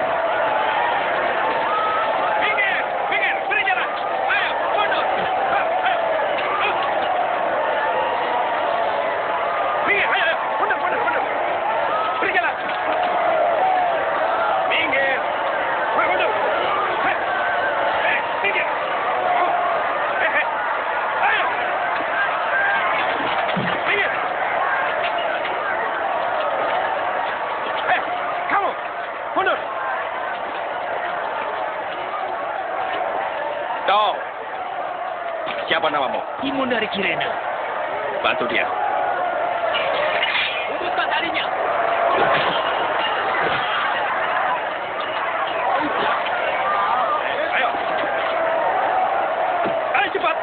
Siapa namamu? Timon dari Kirene. Bantu dia. Putuskan talinya. Ayo. Ayo cepat.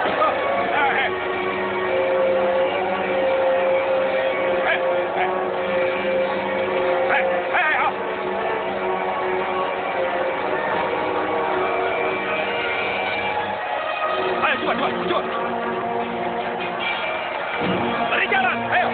Cepat. Beri jalan, ayo.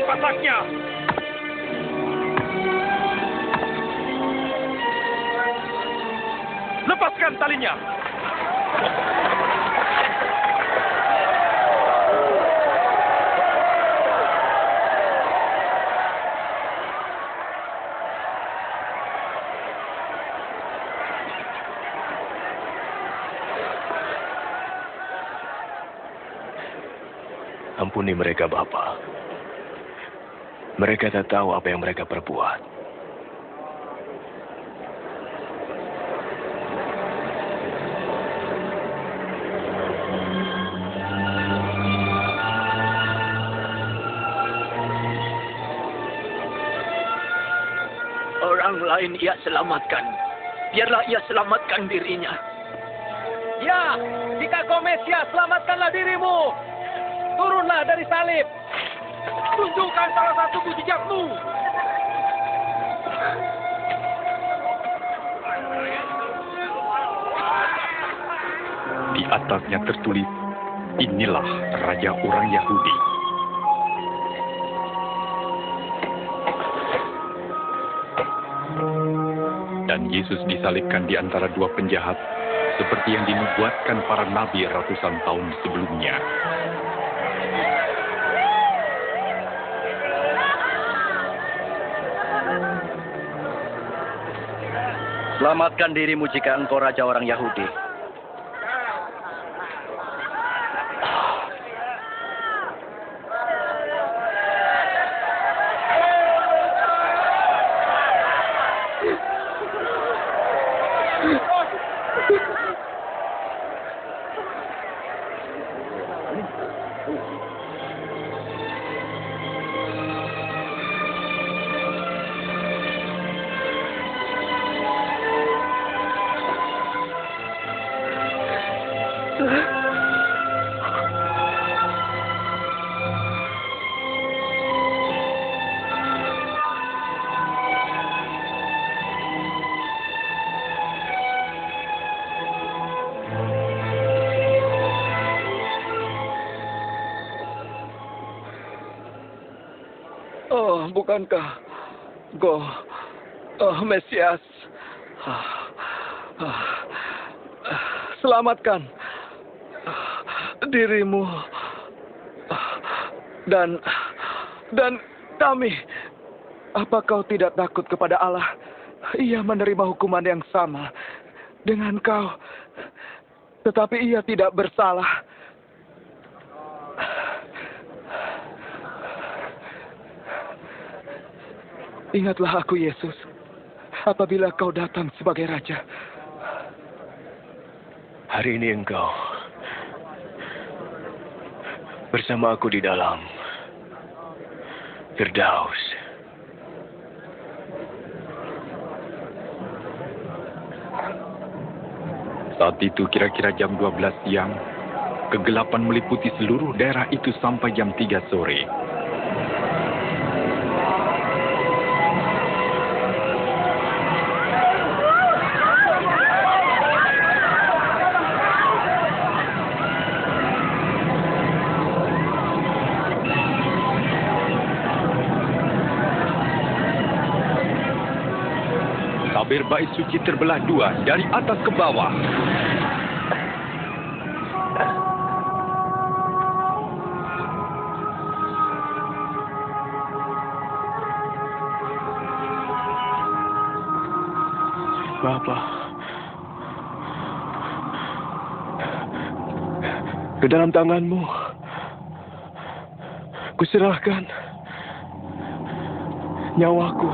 Pasaknya. Lepaskan talinya. Ampuni mereka, Bapa. Mereka tak tahu apa yang mereka perbuat. Orang lain ia selamatkan. Biarlah ia selamatkan dirinya. Ya, jika kau Mesias, selamatkanlah dirimu. Turunlah dari salib. Tunjukkan salah satu mujizatmu. atasnya tertulis, "Inilah Raja orang Yahudi." Dan Yesus disalibkan di antara dua penjahat, seperti yang dinubuatkan para nabi ratusan tahun sebelumnya. Selamatkan dirimu jika engkau raja orang Yahudi. Oh, bukankah Engkau Mesias? Selamatkan dirimu dan kami. Apa kau tidak takut kepada Allah? Ia menerima hukuman yang sama dengan kau, tetapi ia tidak bersalah. Ingatlah aku, Yesus, apabila kau datang sebagai Raja. Hari ini engkau bersama aku di dalam Firdaus. Saat itu kira-kira jam 12 siang, kegelapan meliputi seluruh daerah itu sampai jam 3 sore. Tabir bait suci terbelah dua dari atas ke bawah. Bapa, ke dalam tangan-Mu kuserahkan nyawaku.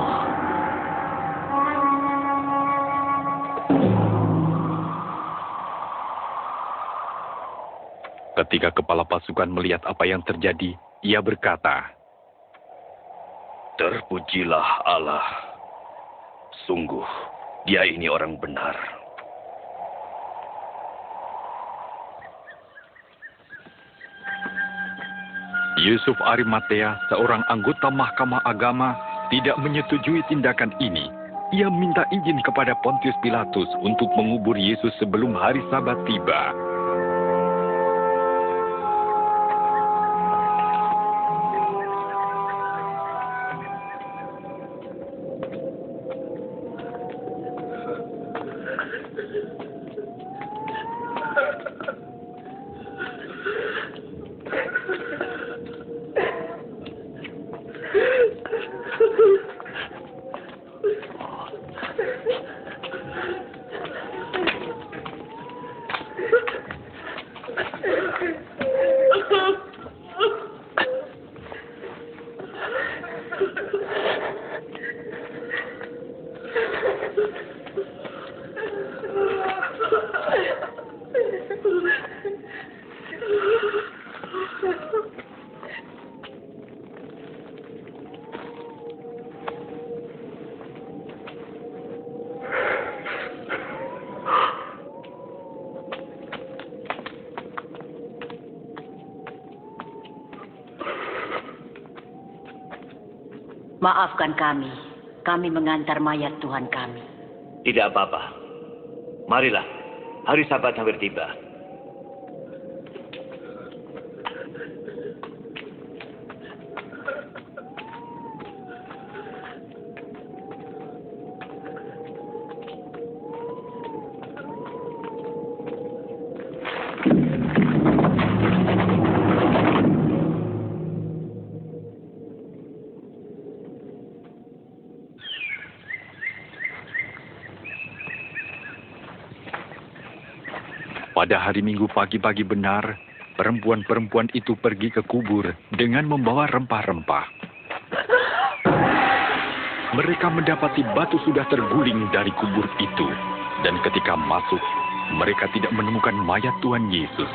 Ketika kepala pasukan melihat apa yang terjadi, ia berkata, "Terpujilah Allah. Sungguh, Dia ini orang benar." Yusuf Arimatea, seorang anggota Mahkamah Agama, tidak menyetujui tindakan ini. Ia minta izin kepada Pontius Pilatus untuk mengubur Yesus sebelum hari Sabat tiba. Maafkan kami. Kami mengantar mayat Tuhan kami. Tidak apa-apa. Marilah, hari Sabat hampir tiba. Pada hari Minggu pagi-pagi benar, perempuan-perempuan itu pergi ke kubur dengan membawa rempah-rempah. Mereka mendapati batu sudah terguling dari kubur itu. Dan ketika masuk, mereka tidak menemukan mayat Tuhan Yesus.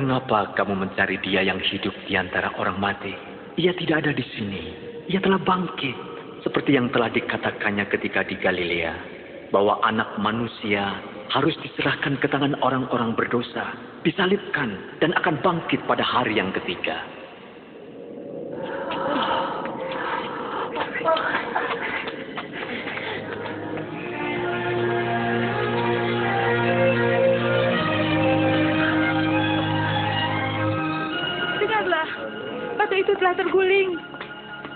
Mengapa kamu mencari dia yang hidup di antara orang mati? Ia tidak ada di sini. Ia telah bangkit. Seperti yang telah dikatakannya ketika di Galilea. Bahwa anak manusia harus diserahkan ke tangan orang-orang berdosa. Disalibkan dan akan bangkit pada hari yang ketiga. Itu telah terguling.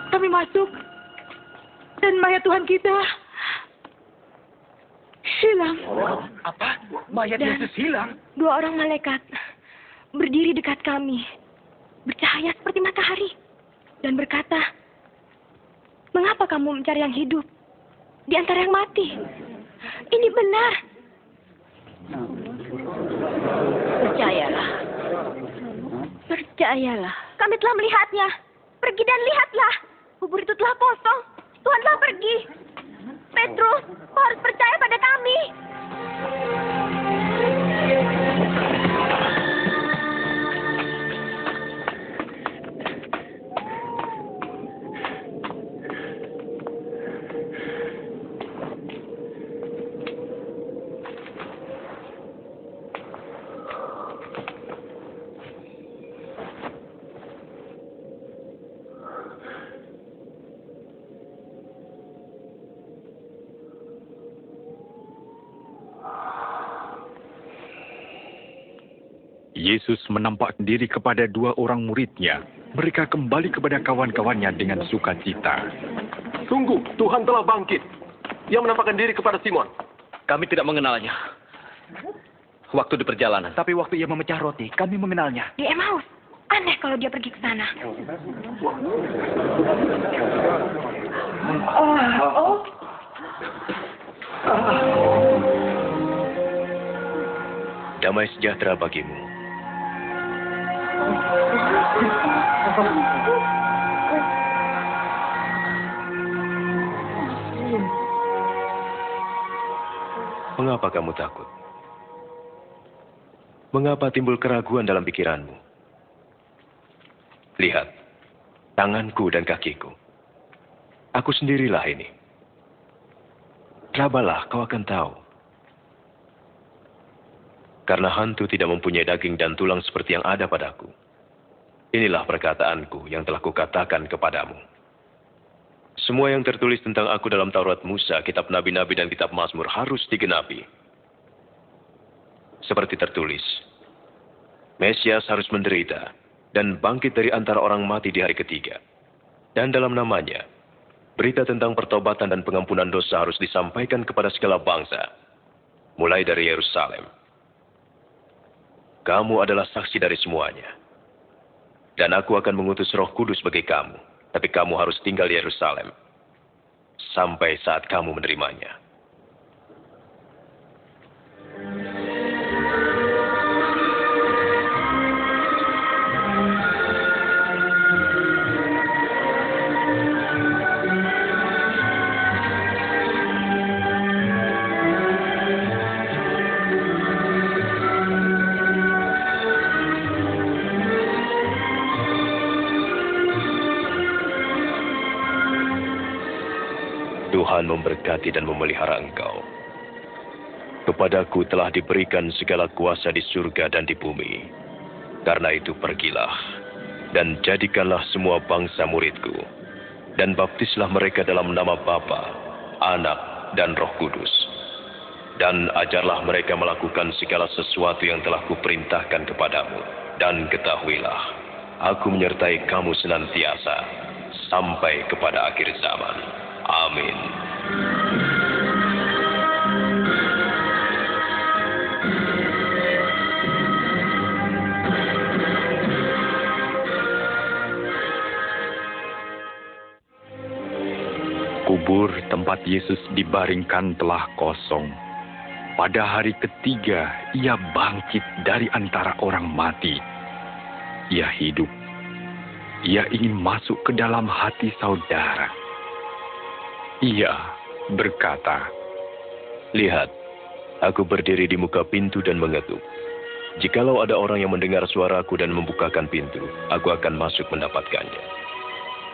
Kami masuk dan mayat Tuhan kita hilang. Apa? Mayat Yesus hilang? 2 orang malaikat berdiri dekat kami, bercahaya seperti matahari, dan berkata, "Mengapa kamu mencari yang hidup di antara yang mati? Ini benar." Percayalah. Percayalah. Kami telah melihatnya. Pergi dan lihatlah. Kubur itu telah kosong. Tuhan telah pergi. Petrus, kau harus percaya pada kami. Yesus menampakkan diri kepada 2 orang muridnya. Mereka kembali kepada kawan-kawannya dengan sukacita. Sungguh, Tuhan telah bangkit. Ia menampakkan diri kepada Simon. Kami tidak mengenalnya. Waktu di perjalanan. Tapi waktu ia memecah roti, kami mengenalnya. Di Emmaus. Aneh kalau dia pergi ke sana. Damai sejahtera bagimu. Mengapa kamu takut? Mengapa timbul keraguan dalam pikiranmu? Lihat, tanganku dan kakiku. Aku sendirilah ini. Rabalah, kau akan tahu. Karena hantu tidak mempunyai daging dan tulang seperti yang ada padaku. Inilah perkataanku yang telah kukatakan kepadamu. Semua yang tertulis tentang aku dalam Taurat Musa, kitab Nabi-Nabi dan kitab Mazmur harus digenapi. Seperti tertulis, Mesias harus menderita dan bangkit dari antara orang mati di hari ketiga. Dan dalam namanya, berita tentang pertobatan dan pengampunan dosa harus disampaikan kepada segala bangsa, mulai dari Yerusalem. Kamu adalah saksi dari semuanya. Dan aku akan mengutus Roh Kudus bagi kamu. Tapi kamu harus tinggal di Yerusalem. Sampai saat kamu menerimanya. Tuhan memberkati dan memelihara engkau. Kepadaku telah diberikan segala kuasa di surga dan di bumi. Karena itu pergilah, dan jadikanlah semua bangsa muridku. Dan baptislah mereka dalam nama Bapa, Anak, dan Roh Kudus. Dan ajarlah mereka melakukan segala sesuatu yang telah kuperintahkan kepadamu. Dan ketahuilah, aku menyertai kamu senantiasa sampai kepada akhir zaman. Amin. Kubur tempat Yesus dibaringkan telah kosong. Pada hari ketiga, ia bangkit dari antara orang mati. Ia hidup. Ia ingin masuk ke dalam hati saudara. Ia berkata, "Lihat, aku berdiri di muka pintu dan mengetuk. Jikalau ada orang yang mendengar suaraku dan membukakan pintu, aku akan masuk mendapatkannya."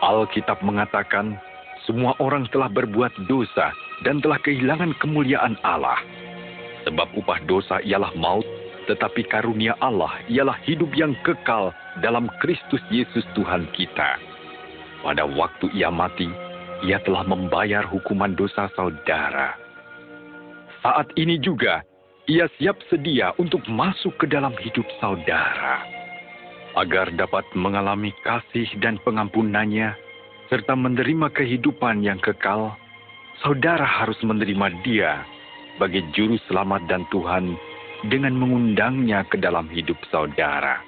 Alkitab mengatakan, semua orang telah berbuat dosa dan telah kehilangan kemuliaan Allah. Sebab upah dosa ialah maut, tetapi karunia Allah ialah hidup yang kekal dalam Kristus Yesus Tuhan kita. Pada waktu ia mati, ia telah membayar hukuman dosa saudara. Saat ini juga, ia siap sedia untuk masuk ke dalam hidup saudara. Agar dapat mengalami kasih dan pengampunannya, serta menerima kehidupan yang kekal, saudara harus menerima Dia sebagai Juru Selamat dan Tuhan dengan mengundangnya ke dalam hidup saudara.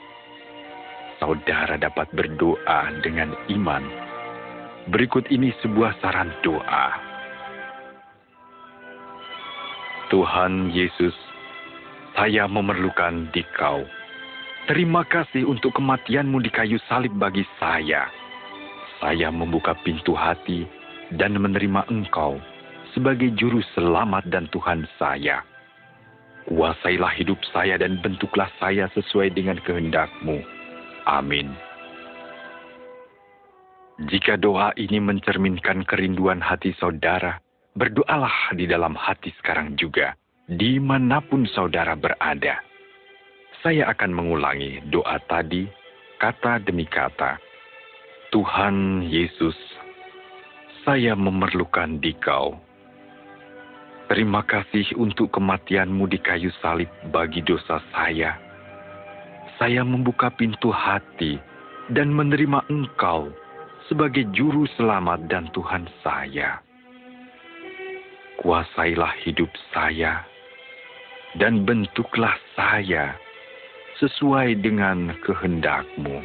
Saudara dapat berdoa dengan iman. Berikut ini sebuah saran doa. Tuhan Yesus, saya memerlukan Dikau. Terima kasih untuk kematian-Mu di kayu salib bagi saya. Saya membuka pintu hati dan menerima Engkau sebagai Juru Selamat dan Tuhan saya. Kuasailah hidup saya dan bentuklah saya sesuai dengan kehendak-Mu. Amin. Jika doa ini mencerminkan kerinduan hati saudara, berdoalah di dalam hati sekarang juga, dimanapun saudara berada. Saya akan mengulangi doa tadi, kata demi kata. Tuhan Yesus, saya memerlukan Dikau. Terima kasih untuk kematian-Mu di kayu salib bagi dosa saya. Saya membuka pintu hati dan menerima Engkau sebagai Juru Selamat dan Tuhan saya. Kuasailah hidup saya dan bentuklah saya sesuai dengan kehendak-Mu.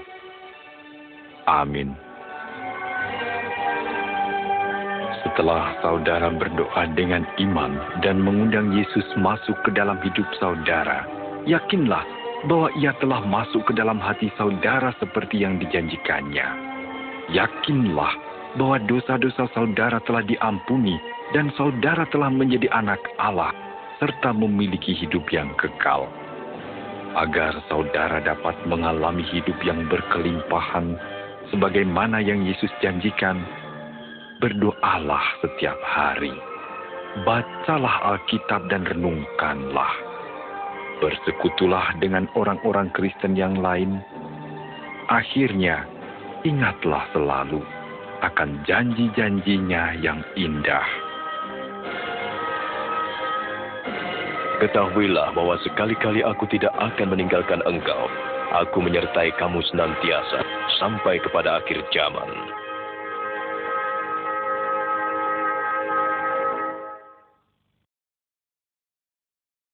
Amin. Setelah saudara berdoa dengan iman dan mengundang Yesus masuk ke dalam hidup saudara, yakinlah bahwa Ia telah masuk ke dalam hati saudara seperti yang dijanjikannya. Yakinlah bahwa dosa-dosa saudara telah diampuni dan saudara telah menjadi anak Allah serta memiliki hidup yang kekal. Agar saudara dapat mengalami hidup yang berkelimpahan, sebagaimana yang Yesus janjikan, berdoalah setiap hari. Bacalah Alkitab dan renungkanlah. Bersekutulah dengan orang-orang Kristen yang lain. Akhirnya, ingatlah selalu akan janji-janjinya yang indah. Ketahuilah bahwa sekali-kali aku tidak akan meninggalkan engkau. Aku menyertai kamu senantiasa sampai kepada akhir zaman.